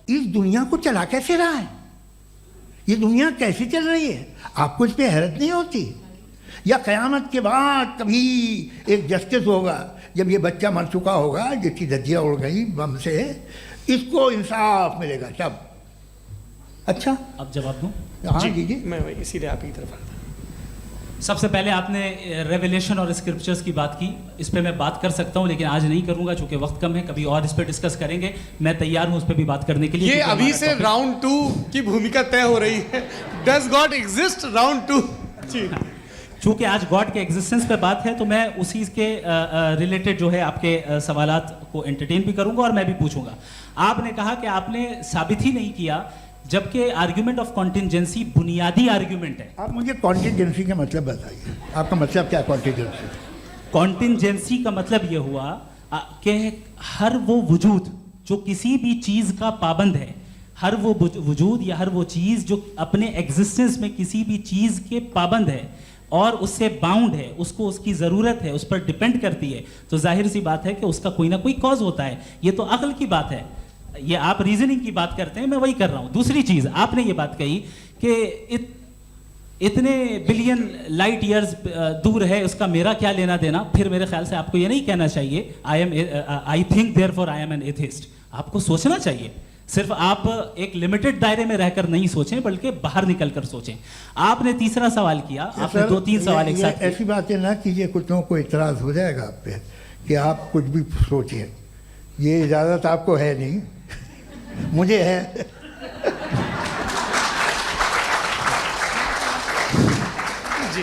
इस दुनिया को चला कैसे रहा है, ये दुनिया कैसे चल रही है, आपको इस पर हैरत नहीं होती? या क़यामत के बाद कभी एक जस्टिस होगा, जब ये बच्चा मर चुका होगा जिसकी धज्जियाँ उड़ गई बम से, इसको इंसाफ मिलेगा तब? अच्छा, अब जवाब दूं? हाँ कीजिए। मैं वही इसीलिए आप ही की तरफ आता हूं। सबसे पहले आपने रेवलेशन और स्क्रिप्चर्स की बात की, इस पे मैं बात कर सकता हूं लेकिन आज नहीं करूंगा चूंकि वक्त कम है, कभी और इस पे डिस्कस करेंगे। मैं तैयार हूं उस पे भी बात करने के लिए। ये क्योंकि अभी हमारा से topic- राउंड 2 की भूमिका तय हो रही है। Does God exist round 2? जी। चूंकि आज गॉड के एग्जिस्टेंस पे बात है तो मैं उसी के रिलेटेड जो है आपके सवालात को एंटरटेन भी करूंगा और मैं भी पूछूंगा। आपने कहा कि आपने साबित ही नहीं किया, जबकि आर्ग्यूमेंट ऑफ कॉन्टिजेंसी बुनियादी आर्ग्यूमेंट है। आप मुझे कॉन्टिजेंसी का मतलब बताइए, आपका मतलब क्या कॉन्टिजेंसी? कॉन्टिजेंसी का मतलब यह हुआ कि हर वो वजूद जो किसी भी चीज का पाबंद है, हर वो वजूद या हर वो चीज जो अपने एग्जिस्टेंस में किसी भी चीज के पाबंद है और उससे बाउंड है, उसको उसकी ज़रूरत है, उस पर डिपेंड करती है, तो जाहिर सी बात है कि उसका कोई ना कोई कॉज होता है। ये तो अक्ल की बात है, ये आप रीजनिंग की बात करते हैं, मैं वही कर रहा हूँ। दूसरी चीज़ आपने ये बात कही कि इतने बिलियन लाइट ईयर्स दूर है, उसका मेरा क्या लेना देना। फिर मेरे ख्याल से आपको ये नहीं कहना चाहिए I think therefore I am an atheist. आपको सोचना चाहिए, सिर्फ आप एक लिमिटेड दायरे में रहकर नहीं सोचें बल्कि बाहर निकलकर सोचें। आपने तीसरा सवाल किया, आपने 2-3 सवाल एक साथ किए। ऐसी बातें ना कीजिए, कुछ लोगों को इतराज हो जाएगा आप पे कि आप कुछ भी सोचिए, ये इजाज़त आपको है नहीं, मुझे है। जी।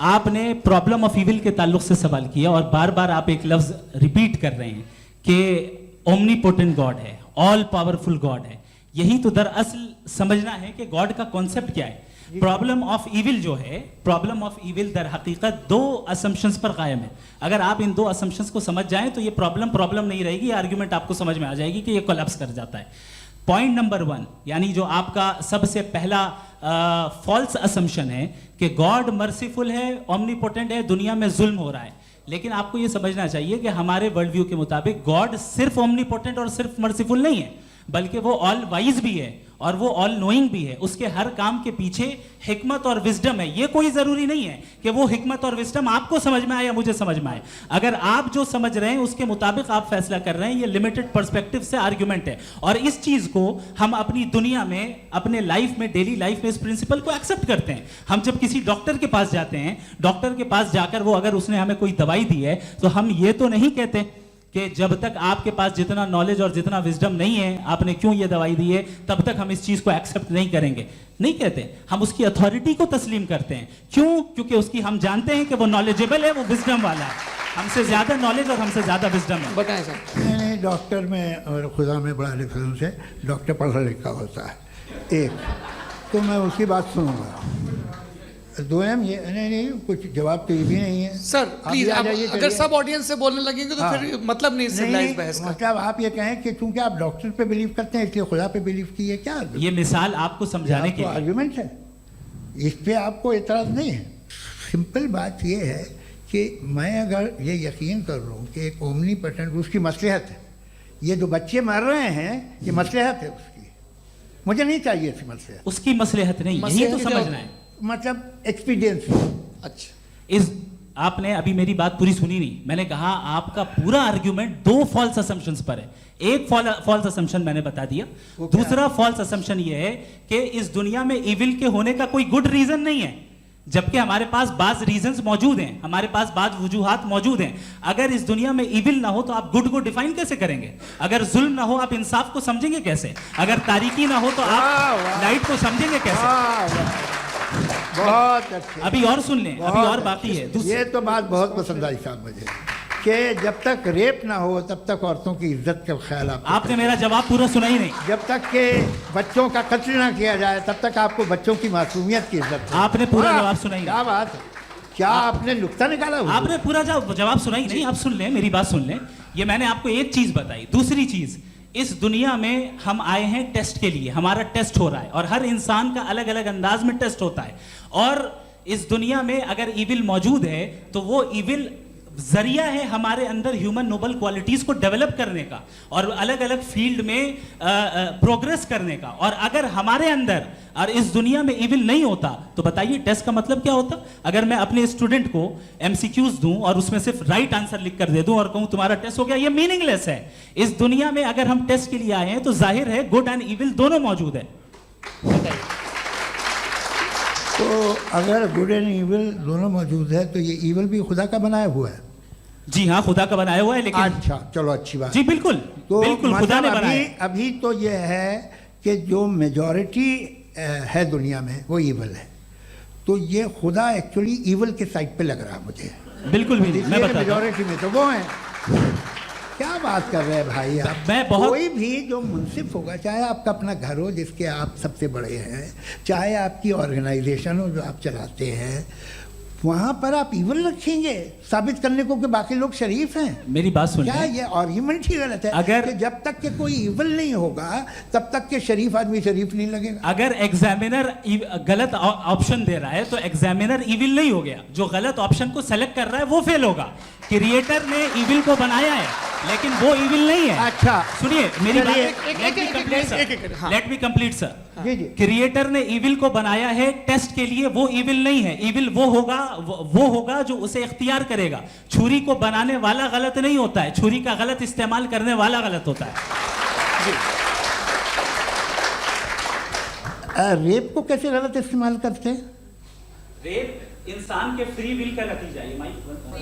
आपने प्रॉब्लम ऑफ इविल के ताल्लुक से सवाल किया और बार बार आप एक लफ्ज रिपीट कर रहे हैं कि ओमनीपोटेंट गॉड है, ऑल पावरफुल गॉड है। यही तो दरअसल समझना है कि गॉड का कॉन्सेप्ट क्या है। प्रॉब्लम ऑफ इविल जो है, प्रॉब्लम ऑफ इविल दर हकीकत 2 असम्पशंस पर कायम है। अगर आप इन 2 असम्पशंस को समझ जाएं तो ये प्रॉब्लम नहीं रहेगी, आर्ग्यूमेंट आपको समझ में आ जाएगी कि ये कोलैप्स कर जाता है। पॉइंट नंबर 1, यानी जो आपका सबसे पहला फॉल्स असम्पशन है कि गॉड मर्सीफुल है, ओमनीपोटेंट है, दुनिया में जुल्म हो रहा है। लेकिन आपको यह समझना चाहिए कि हमारे वर्ल्ड व्यू के मुताबिक गॉड सिर्फ ओमनीपोटेंट और सिर्फ मर्सीफुल नहीं है, बल्कि वो ऑल वाइज भी है और वो ऑल नोइंग भी है। उसके हर काम के पीछे हिकमत और विजडम है। ये कोई जरूरी नहीं है कि वो हिकमत और विजडम आपको समझ में आए या मुझे समझ में आए। अगर आप जो समझ रहे हैं उसके मुताबिक आप फैसला कर रहे हैं, ये लिमिटेड पर्सपेक्टिव से आर्ग्यूमेंट है। और इस चीज को हम अपनी दुनिया में, अपने लाइफ में, डेली लाइफ में इस प्रिंसिपल को एक्सेप्ट करते हैं। हम जब किसी डॉक्टर के पास जाते हैं, डॉक्टर के पास जाकर वो अगर उसने हमें कोई दवाई दी है तो हम ये तो नहीं कहते कि जब तक आपके पास जितना नॉलेज और जितना विजडम नहीं है, आपने क्यों ये दवाई दी है, तब तक हम इस चीज को एक्सेप्ट नहीं करेंगे। नहीं कहते, हम उसकी अथॉरिटी को तस्लीम करते हैं। क्यों? क्योंकि उसकी हम जानते हैं कि वो नॉलेजेबल है, वो विजडम वाला है, हमसे ज्यादा नॉलेज और हमसे ज्यादा विजडम है। बताएं सर। नहीं, डॉक्टर में और खुदा में बड़ा डिफरेंस है। डॉक्टर पढ़ा लिखा होता है, एक तो मैं उसकी बात सुनूंगा। 2 ये नहीं, कुछ जवाब तो ये भी नहीं है सर। प्लीज आप आप जाइए, अगर चलिए। सब ऑडियंस से बोलने लगेंगे तो हाँ। फिर मतलब नहीं सिविलाइज्ड बहस का। मतलब आप ये कहें कि चूंकि आप डॉक्टर पे बिलीव करते हैं इसलिए खुदा पे बिलीव कीजिए, क्या ये मिसाल आपको समझाने के लिए। आर्ग्यूमेंट है, इस पे आपको इतराज नहीं है। सिंपल बात ये है कि मैं अगर ये यकीन कर लूँ कि एक ओमनीपोटेंट, उसकी मसलहत है, ये जो बच्चे मर रहे हैं ये मसलहत है उसकी, मुझे नहीं चाहिए इसकी मसलहत। उसकी मसलहत नहीं, यही तो समझना है, मतलब एक्सपीरियंस। अच्छा, इस आपने अभी मेरी बात पूरी सुनी नहीं। मैंने कहा आपका पूरा आर्ग्यूमेंट 2 फॉल्स असम्पशंस पर है। एक फॉल्स असम्पशन मैंने बता दिया, दूसरा फॉल्स असम्पशन ये है कि इस दुनिया में इविल के होने का कोई गुड रीजन नहीं है, जबकि हमारे पास बाज रीजंस मौजूद हैं, हमारे पास बाज वजूहात मौजूद हैं। अगर इस दुनिया में इविल ना हो तो आप गुड को डिफाइन कैसे करेंगे? अगर जुल्म ना हो आप इंसाफ को समझेंगे कैसे? अगर तारीकी ना हो तो आप लाइट को समझेंगे कैसे? बहुत अच्छे। अभी और सुन लें, अभी और बाकी है। ये तो बात बहुत पसंद आई साहब मुझे कि जब तक रेप ना हो तब तक औरतों की इज्जत का ख्याल आपने मेरा जवाब पूरा सुना ही नहीं। जब तक के बच्चों का कत्ल ना किया जाए तब तक आपको बच्चों की मासूमियत की इज्जत है। आपने पूरा जवाब सुना ही नहीं। क्या बात है, क्या आपने नुक्ता निकाला हुआ? आपने पूरा जवाब सुना ही नहीं। आप सुन लें, मेरी बात सुन लें। ये मैंने आपको एक चीज बताई। दूसरी चीज, इस दुनिया में हम आए हैं टेस्ट के लिए, हमारा टेस्ट हो रहा है और हर इंसान का अलग अलग अंदाज में टेस्ट होता है। और इस दुनिया में अगर इविल मौजूद है तो वो इविल जरिया है हमारे अंदर ह्यूमन नोबल क्वालिटीज को डेवलप करने का और अलग अलग फील्ड में प्रोग्रेस करने का। और अगर हमारे अंदर और इस दुनिया में इविल नहीं होता तो बताइए टेस्ट का मतलब क्या होता? अगर मैं अपने स्टूडेंट को एमसीक्यूज दूं और उसमें सिर्फ राइट आंसर लिख कर दे दूं और कहूं तुम्हारा टेस्ट हो गया, ये मीनिंगलेस है। इस दुनिया में अगर हम टेस्ट के लिए आए हैं तो जाहिर है गुड एंड इविल दोनों मौजूद है। तो अगर गुड एंड इविल दोनों मौजूद है तो ये इविल भी खुदा का बनाया हुआ है? जी हाँ, खुदा का बनाया हुआ है। लेकिन अच्छा, चलो अच्छी बात। जी बिल्कुल, तो बिल्कुल खुदा ने मतलब बनाया। अभी तो ये है कि जो मेजॉरिटी है दुनिया में वो इविल है, तो ये खुदा एक्चुअली इविल के साइड पे लग रहा है मुझे। बिल्कुल भी नहीं, मैं बताता हूं। मेजॉरिटी में तो वो है। क्या बात कर रहे हैं भाई आप? मैं बहुत कोई भी जो मुंसिफ होगा, चाहे आपका अपना घर हो जिसके आप सबसे बड़े हैं, चाहे आपकी ऑर्गेनाइजेशन हो जो आप चलाते हैं, वहां पर आप इविल रखेंगे साबित करने को कि बाकी लोग शरीफ हैं? मेरी बात सुनिए। क्या ये आर्ग्यूमेंट ही गलत है? अगर कि जब तक के कोई इविल नहीं होगा तब तक के शरीफ आदमी शरीफ नहीं लगेगा। अगर एग्जामिनर गलत ऑप्शन दे रहा है तो एग्जामिनर इविल नहीं हो गया, जो गलत ऑप्शन को सेलेक्ट कर रहा है वो फेल होगा। क्रिएटर ने इविल को बनाया है लेकिन वो इविल नहीं है। अच्छा सुनिए मेरी बात, हाँ। Let me complete sir. जी जी। क्रिएटर ने इविल को बनाया है टेस्ट के लिए, वो इविल नहीं है। इविल वो होगा जो उसे इख्तियार करेगा। छुरी को बनाने वाला गलत नहीं होता है, छुरी का गलत इस्तेमाल करने वाला गलत होता है। रेप को कैसे गलत इस्तेमाल करते हैं? रेप इंसान के फ्री विल का नतीजा है।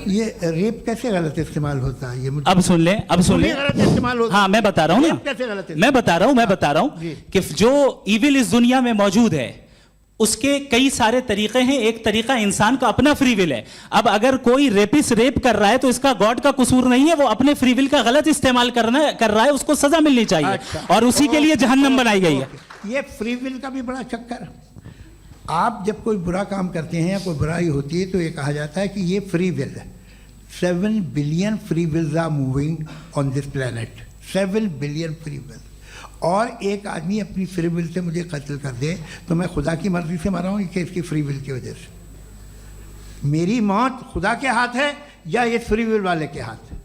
ये रेप कैसे गलत इस्तेमाल होता है? ये मुझे अब सुन ले, अब सुन ले। गलत इस्तेमाल होता है। हाँ मैं बता रहा हूँ ना, कैसे गलत इस्तेमाल? मैं बता रहा हूँ जी। कि जो इविल इस दुनिया में मौजूद है उसके कई सारे तरीके हैं। एक तरीका इंसान का अपना फ्री विल है। अब अगर कोई रेपिस्ट रेप कर रहा है तो इसका गॉड का कसूर नहीं है, वो अपने फ्री विल का गलत इस्तेमाल कर रहा है, उसको सजा मिलनी चाहिए। अच्छा। और उसी के लिए जहन्नम बनाई गई है। ये फ्री विल का भी बड़ा चक्कर। आप जब कोई बुरा काम करते हैं या कोई बुराई होती है तो ये कहा जाता है कि ये फ्री विल है। 7 billion free wills are moving on this planet. 7 billion free will. और एक आदमी अपनी फ्री विल से मुझे कत्ल कर दे तो मैं खुदा की मर्जी से मरा हूँ कि इसकी फ्री विल की वजह से? मेरी मौत खुदा के हाथ है या ये फ्री विल वाले के हाथ है?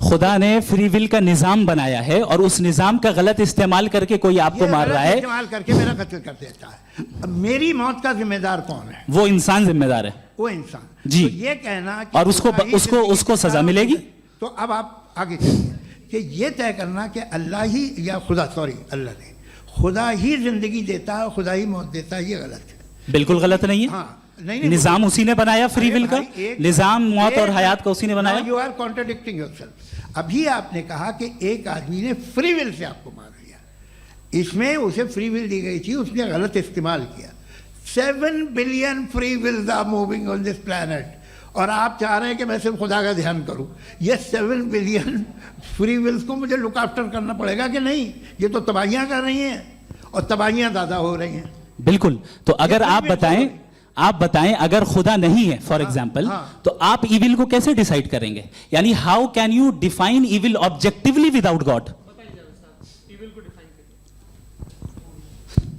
खुदा ने फ्री विल का निजाम बनाया है और उस निजाम का गलत इस्तेमाल करके कोई आपको मार रहा है, इस्तेमाल करके मेरा कत्ल कर देता है। अब मेरी मौत का जिम्मेदार कौन है? वो इंसान जिम्मेदार है। वो इंसान। जी। तो ये कहना कि और उसको सजा मिलेगी। तो अब आप आगे चलिए कि ये तय करना कि अल्लाह ही या अल्लाह ने खुदा ही जिंदगी देता है, खुदा ही मौत देता है, ये गलत है। बिल्कुल गलत नहीं है। हाँ, नहीं, निजाम उसी ने बनाया फ्री विल का। निजाम मौत और हयात का उसी ने बनाया। You are contradicting yourself. अभी आपने कहा कि एक आदमी ने फ्री विल से आपको मार दिया, इसमें उसे फ्री विल दी गई थी, उसने गलत इस्तेमाल किया। 7 billion free wills are moving on this planet और आप चाह रहे हैं कि मैं सिर्फ खुदा का ध्यान करूं। ये 7 बिलियन फ्री विल्स को मुझे लुक आफ्टर करना पड़ेगा कि नहीं? ये तो तबाहियां कर रही हैं और तबाहियां ज़्यादा हो रही हैं। बिल्कुल। तो अगर आप बताएं अगर खुदा नहीं है फॉर एग्जाम्पल, तो आप इविल को कैसे डिसाइड करेंगे? यानी how can you define evil objectively without God?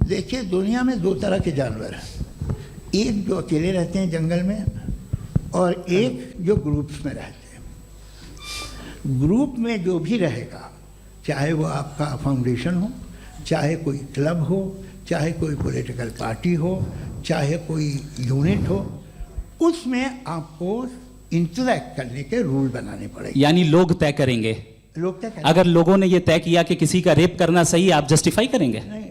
देखिए, दुनिया में 2 तरह के जानवर हैं। एक जो अकेले रहते हैं जंगल में और एक जो ग्रुप्स में रहते हैं। ग्रुप में जो भी रहेगा, चाहे वो आपका फाउंडेशन हो, चाहे कोई क्लब हो, चाहे कोई पॉलिटिकल पार्टी हो, चाहे कोई यूनिट हो, उसमें आपको इंटरैक्ट करने के रूल बनाने पड़ेंगे। यानी लोग तय करेंगे। लोग तय करेंगे। अगर लोगों ने ये तय किया कि किसी का रेप करना सही है, आप जस्टिफाई करेंगे? नहीं,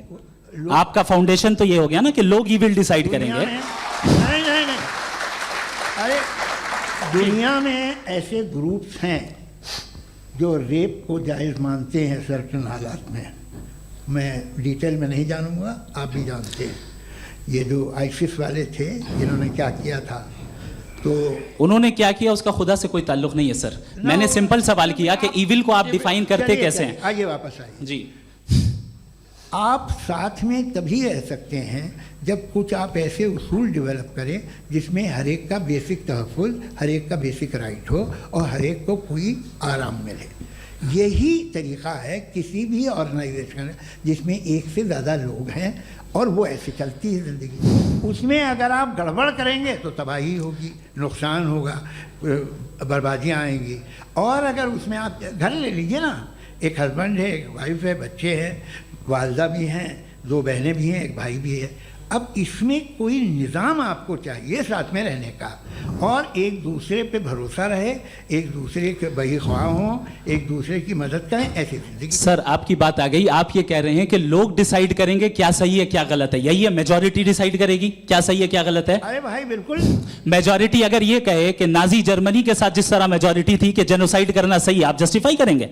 आपका फाउंडेशन तो ये हो गया ना कि लोग ही विल डिसाइड करेंगे। नहीं। अरे दुनिया में ऐसे ग्रुप्स हैं जो रेप को जायज़ मानते हैं सर्टेन हालात में। मैं डिटेल में नहीं जानूंगा, आप भी जानते हैं। ये जो आईसिस वाले थे जिन्होंने क्या किया था, तो उन्होंने क्या किया उसका खुदा से कोई ताल्लुक नहीं है सर। मैंने सिंपल सवाल किया कि इविल को आप डिफाइन करते कैसे हैं? आइए वापस आइए जी। आप साथ में तभी रह सकते हैं जब कुछ आप ऐसे उसूल डेवलप करें जिसमें हर एक का बेसिक तहफ़्फ़ुज़, हर एक का बेसिक राइट हो और हर एक को कोई आराम मिले। यही तरीका है किसी भी ऑर्गेनाइजेशन जिसमें एक से ज़्यादा लोग हैं और वो ऐसे चलती है ज़िंदगी। उसमें अगर आप गड़बड़ करेंगे तो तबाही होगी, नुकसान होगा, बर्बादियाँ आएंगी। और अगर उसमें आप घर ले लीजिए ना, एक हस्बैंड है, एक वाइफ है, बच्चे हैं, वालदा भी हैं, 2 बहनें भी हैं, एक भाई भी है। अब इसमें कोई निज़ाम आपको चाहिए साथ में रहने का, और एक दूसरे पे भरोसा रहे, एक दूसरे के बहीख्वाह हों, एक दूसरे की मदद करें, ऐसी जिंदगी। सर आपकी बात आ गई, आप ये कह रहे हैं कि लोग डिसाइड करेंगे क्या सही है क्या गलत है, यही है? मेजॉरिटी डिसाइड करेगी क्या सही है क्या गलत है? अरे भाई बिल्कुल। मेजॉरिटी अगर ये कहे कि नाजी जर्मनी के साथ जिस तरह मेजॉरिटी थी कि जेनोसाइड करना सही, आप जस्टिफाई करेंगे?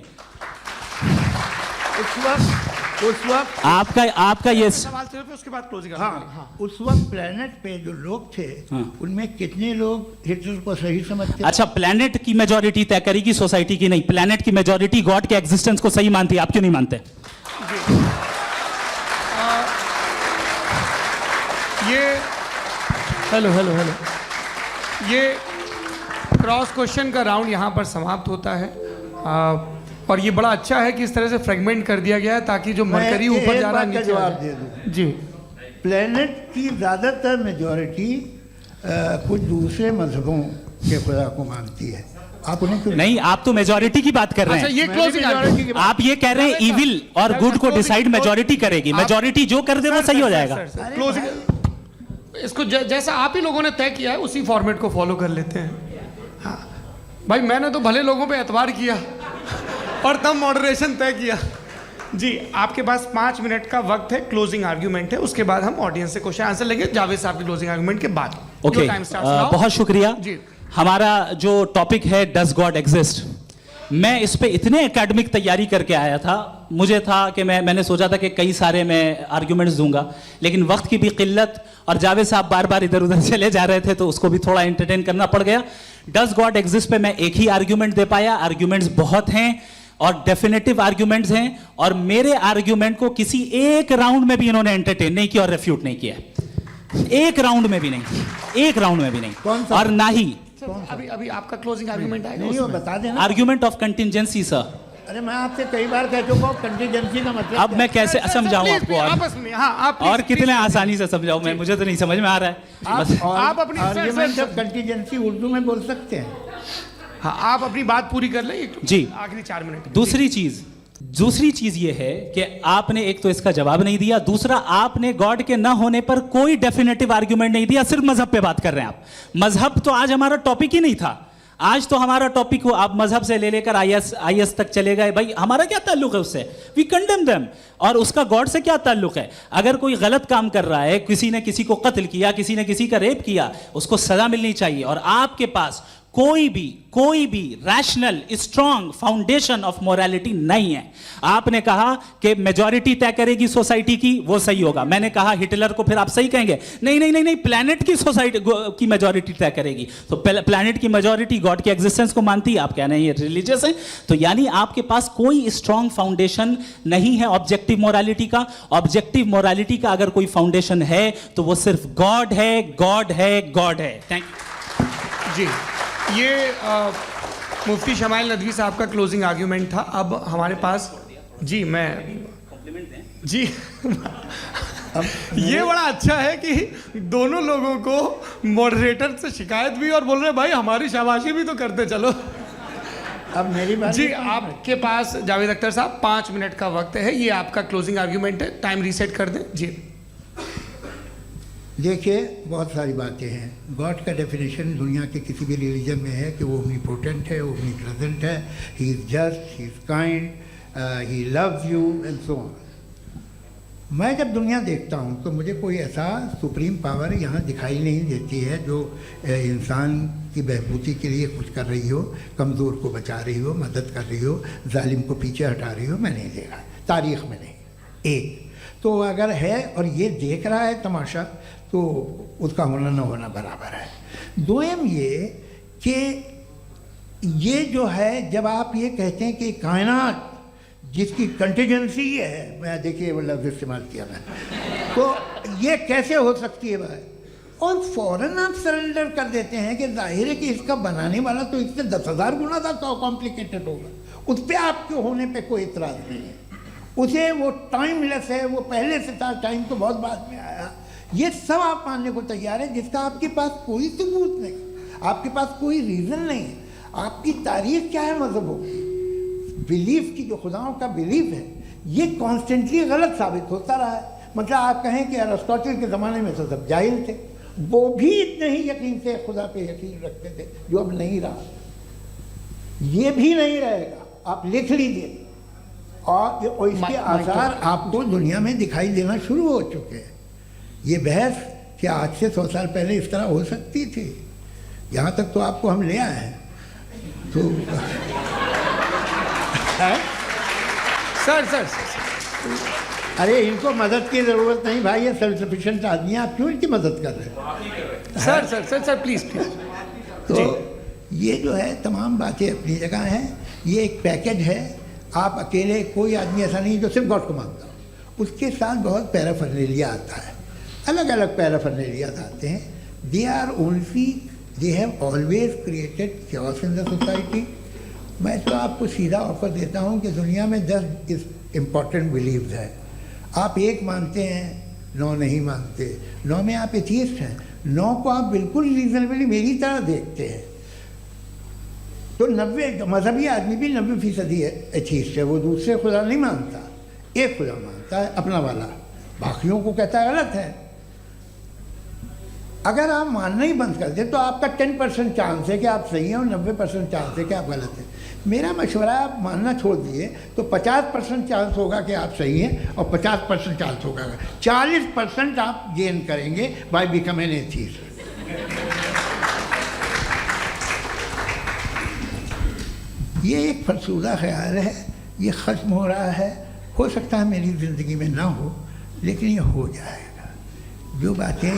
उस वक्त आपका ये सवाल सिर्फ उसके बाद क्लोजिंग। हाँ, उस वक्त प्लेनेट पे जो लोग थे उनमें कितने लोग हिटलर को सही समझते? अच्छा, प्लेनेट की मेजॉरिटी तय करेगी, सोसाइटी की नहीं। प्लेनेट की मेजॉरिटी गॉड के एग्जिस्टेंस को सही मानती है, आप क्यों नहीं मानते? ये हेलो ये क्रॉस क्वेश्चन का राउंड यहाँ पर समाप्त होता है। और ये बड़ा अच्छा है कि इस तरह से फ्रेगमेंट कर दिया गया है ताकि जो मरकरी ऊपर जा रहा है नीचे जवाब दे दूं जी। प्लेनेट की ज़्यादातर मेजॉरिटी कुछ दूसरे मजहबों के खुदा को मानती है। आप उन्हें क्यों नहीं, आप तो मेजॉरिटी की बात कर रहे हैं। अच्छा, ये क्लोजिंग आप ये कह रहे हैं इविल और गुड को डिसाइड मेजॉरिटी करेगी, मेजॉरिटी जो कर दे वो सही हो जाएगा। क्लोजिंग इसको जैसा आप ही लोगों ने तय किया है उसी फॉर्मेट को फॉलो कर लेते हैं। हाँ भाई, मैंने तो भले लोगों पे एतबार किया और तब मॉडरेशन तय किया। जी, आपके पास 5 मिनट का वक्त है, क्लोजिंग आर्ग्यूमेंट है, उसके बाद हम ऑडियंस से क्वेश्चन आंसर लेंगे जावेद साहब की क्लोजिंग आर्ग्यूमेंट के बाद। ओके, बहुत शुक्रिया जी। हमारा जो टॉपिक है डज गॉड एग्जिस्ट, मैं इस पे इतने एकेडमिक तैयारी करके आया था, मुझे था कि मैंने सोचा था कि कई सारे मैं आर्ग्यूमेंट्स दूंगा, लेकिन वक्त की भी किल्लत और जावेद साहब बार बार इधर उधर चले जा रहे थे तो उसको भी थोड़ा एंटरटेन करना पड़ गया। डज गॉड एग्जिस्ट पे मैं एक ही आर्ग्यूमेंट दे पाया। आर्ग्यूमेंट्स बहुत हैं और डेफिनेटिव आर्ग्यूमेंट्स हैं, और मेरे आर्ग्यूमेंट को किसी एक राउंड में भी इन्होंने एंटरटेन नहीं किया और रेफ्यूट नहीं किया, एक राउंड में भी नहीं, एक राउंड में भी नहीं। और ना ही अभी आपका क्लोजिंग आर्ग्यूमेंट आएगा, नहीं, वो बता देना। Argument of contingency sir. अरे मैं आपसे कई बार कह चुका हूँ कंटीजेंसी का मतलब अब मैं कैसे समझाऊं आपको? आपस में हाँ, आप और कितने आसानी से समझाऊं मैं, मुझे तो नहीं समझ में आ रहा है। आप अपनी आर्ग्यूमेंट ऑफ कंटीजेंसी उर्दू में बोल सकते हैं। हाँ, आप अपनी बात पूरी कर लें जी, आखिरी 4 मिनट। दूसरी चीज ये है कि आपने एक तो इसका जवाब नहीं दिया, दूसरा आपने गॉड के ना होने पर कोई डेफिनेटिव आर्ग्यूमेंट नहीं दिया, सिर्फ मजहब पे बात कर रहे हैं आप। मजहब तो आज हमारा टॉपिक ही नहीं था, आज तो हमारा टॉपिक हो, आप मजहब से ले लेकर आईएस तक चले गए। भाई हमारा क्या ताल्लुक है उससे? We condemn them. और उसका गॉड से क्या ताल्लुक है? अगर कोई गलत काम कर रहा है, किसी ने किसी को कत्ल किया, किसी ने किसी का रेप किया, उसको सजा मिलनी चाहिए। और आपके पास कोई भी rational strong foundation of morality नहीं है। आपने कहा कि मेजॉरिटी तय करेगी सोसाइटी की, वो सही होगा। मैंने कहा हिटलर को फिर आप सही कहेंगे, नहीं, प्लैनेट की सोसाइटी की मेजॉरिटी तय करेगी। तो प्लैनेट की मेजॉरिटी गॉड के एग्जिस्टेंस को मानती है, आप कह रहे हैं ये रिलीजियस है। तो यानी आपके पास कोई स्ट्रॉन्ग फाउंडेशन नहीं है ऑब्जेक्टिव मोरालिटी का। ऑब्जेक्टिव मोरालिटी का अगर कोई फाउंडेशन है तो वो सिर्फ गॉड है, गॉड है, गॉड है। थैंक यू जी। ये मुफ्ती शमाइल नदवी साहब का क्लोजिंग आर्ग्यूमेंट था। अब हमारे पास जी जी ये बड़ा अच्छा है कि दोनों लोगों को मॉडरेटर से शिकायत भी और बोल रहे भाई हमारी शाबाशी भी तो करते चलो। अब मेरी बात जी, आपके पास जावेद अख्तर साहब 5 मिनट का वक्त है, ये आपका क्लोजिंग आर्ग्यूमेंट है, टाइम रीसेट कर दें जी। देखिए, बहुत सारी बातें हैं। गॉड का डेफिनेशन दुनिया के किसी भी रिलीजन में है कि वो ओमनीपोटेंट है, ओमनीप्रेजेंट है, he is just, he is kind, he loves you and so on. मैं जब दुनिया देखता हूँ तो मुझे कोई ऐसा सुप्रीम पावर यहाँ दिखाई नहीं देती है जो इंसान की बहबूदी के लिए कुछ कर रही हो, कमज़ोर को बचा रही हो, मदद कर रही हो, जालिम को पीछे हटा रही हो। मैं नहीं देखा, तारीख़ में नहीं। एक तो अगर है और ये देख रहा है तमाशा, तो उसका होना न होना बराबर है। दोयम ये कि ये जो है, जब आप ये कहते हैं कि कायनात जिसकी कंटीजेंसी है, मैं देखिए वो लफ्ज़ इस्तेमाल किया मैं, तो ये कैसे हो सकती है भाई? और फ़ौरन आप सरेंडर कर देते हैं कि जाहिर है कि इसका बनाने वाला तो इससे 10,000 गुना ज़्यादा कॉम्प्लिकेटेड होगा। उस पर आपके होने पे कोई इतराज़ नहीं है। उसे वो टाइमलेस है, वो पहले से था, टाइम तो बहुत बाद में आया, ये सब आप मानने को तैयार है, जिसका आपके पास कोई सबूत नहीं, आपके पास कोई रीज़न नहीं है। आपकी तारीख क्या है मज़हबों की? बिलीफ की, जो खुदाओं का बिलीफ है, ये कॉन्स्टेंटली गलत साबित होता रहा है। मतलब आप कहें कि अरिस्टोटल के ज़माने में तो सब जाहिल थे, वो भी इतने ही यकीन से खुदा पे यकीन रखते थे, जो अब नहीं रहा, ये भी नहीं रहेगा, आप लिख लीजिए। और इसके आसार आपको दुनिया में दिखाई देना शुरू हो चुके हैं। ये बहस क्या आज से 100 साल पहले इस तरह हो सकती थी? यहाँ तक तो आपको हम ले आए हैं। तो सर अरे इनको मदद की ज़रूरत नहीं भाई, ये सेल्फ सफिशिएंट आदमी है, आप क्यों इनकी मदद कर रहे हैं? Sir please. तो ये जो है तमाम बातें अपनी जगह हैं। ये एक पैकेज है। आप अकेले, कोई आदमी ऐसा नहीं जो सिर्फ गॉड को मानता हो, उसके साथ बहुत पैराफर्नेलिया आता है, अलग अलग पैराफर्नेलियाज आते हैं। They have always created chaos in the society. मैं तो आपको सीधा ऑफर देता हूँ कि दुनिया में 10 इम्पॉर्टेंट बिलीव्स है। आप 1 मानते हैं, 9 नहीं मानते, 9 में आप एथियस्ट हैं, 9 को आप बिल्कुल रीजनेबली मेरी तरह देखते हैं। तो 90 मजहबी आदमी भी 90% एथियस्ट है, वो दूसरे खुदा नहीं मानता, एक खुदा मानता है अपना वाला, बाकियों को कहता है गलत है। अगर आप मानना ही बंद कर दें तो आपका 10% चांस है कि आप सही हैं और 90% चांस है कि आप गलत हैं। मेरा मशवरा है आप मानना छोड़ दिए तो 50% चांस होगा कि आप सही हैं और 50% चांस होगा, 40% आप गेन करेंगे बाय बिकमिंग एन एथियस्ट। ये एक फरसूदा ख्याल है, ये ख़त्म हो रहा है। हो सकता है मेरी ज़िंदगी में ना हो, लेकिन ये हो जाएगा। जो बातें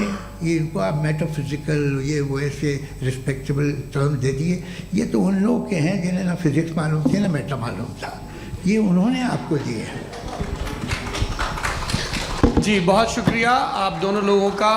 ये इनको आप मेटाफिज़िकल ये वो ऐसे रिस्पेक्टेबल टर्म दे दिए, ये तो उन लोग के हैं जिन्हें ना फिज़िक्स मालूम थी ना मेटा मालूम था, ये उन्होंने आपको दिए हैं। जी बहुत शुक्रिया आप दोनों लोगों का।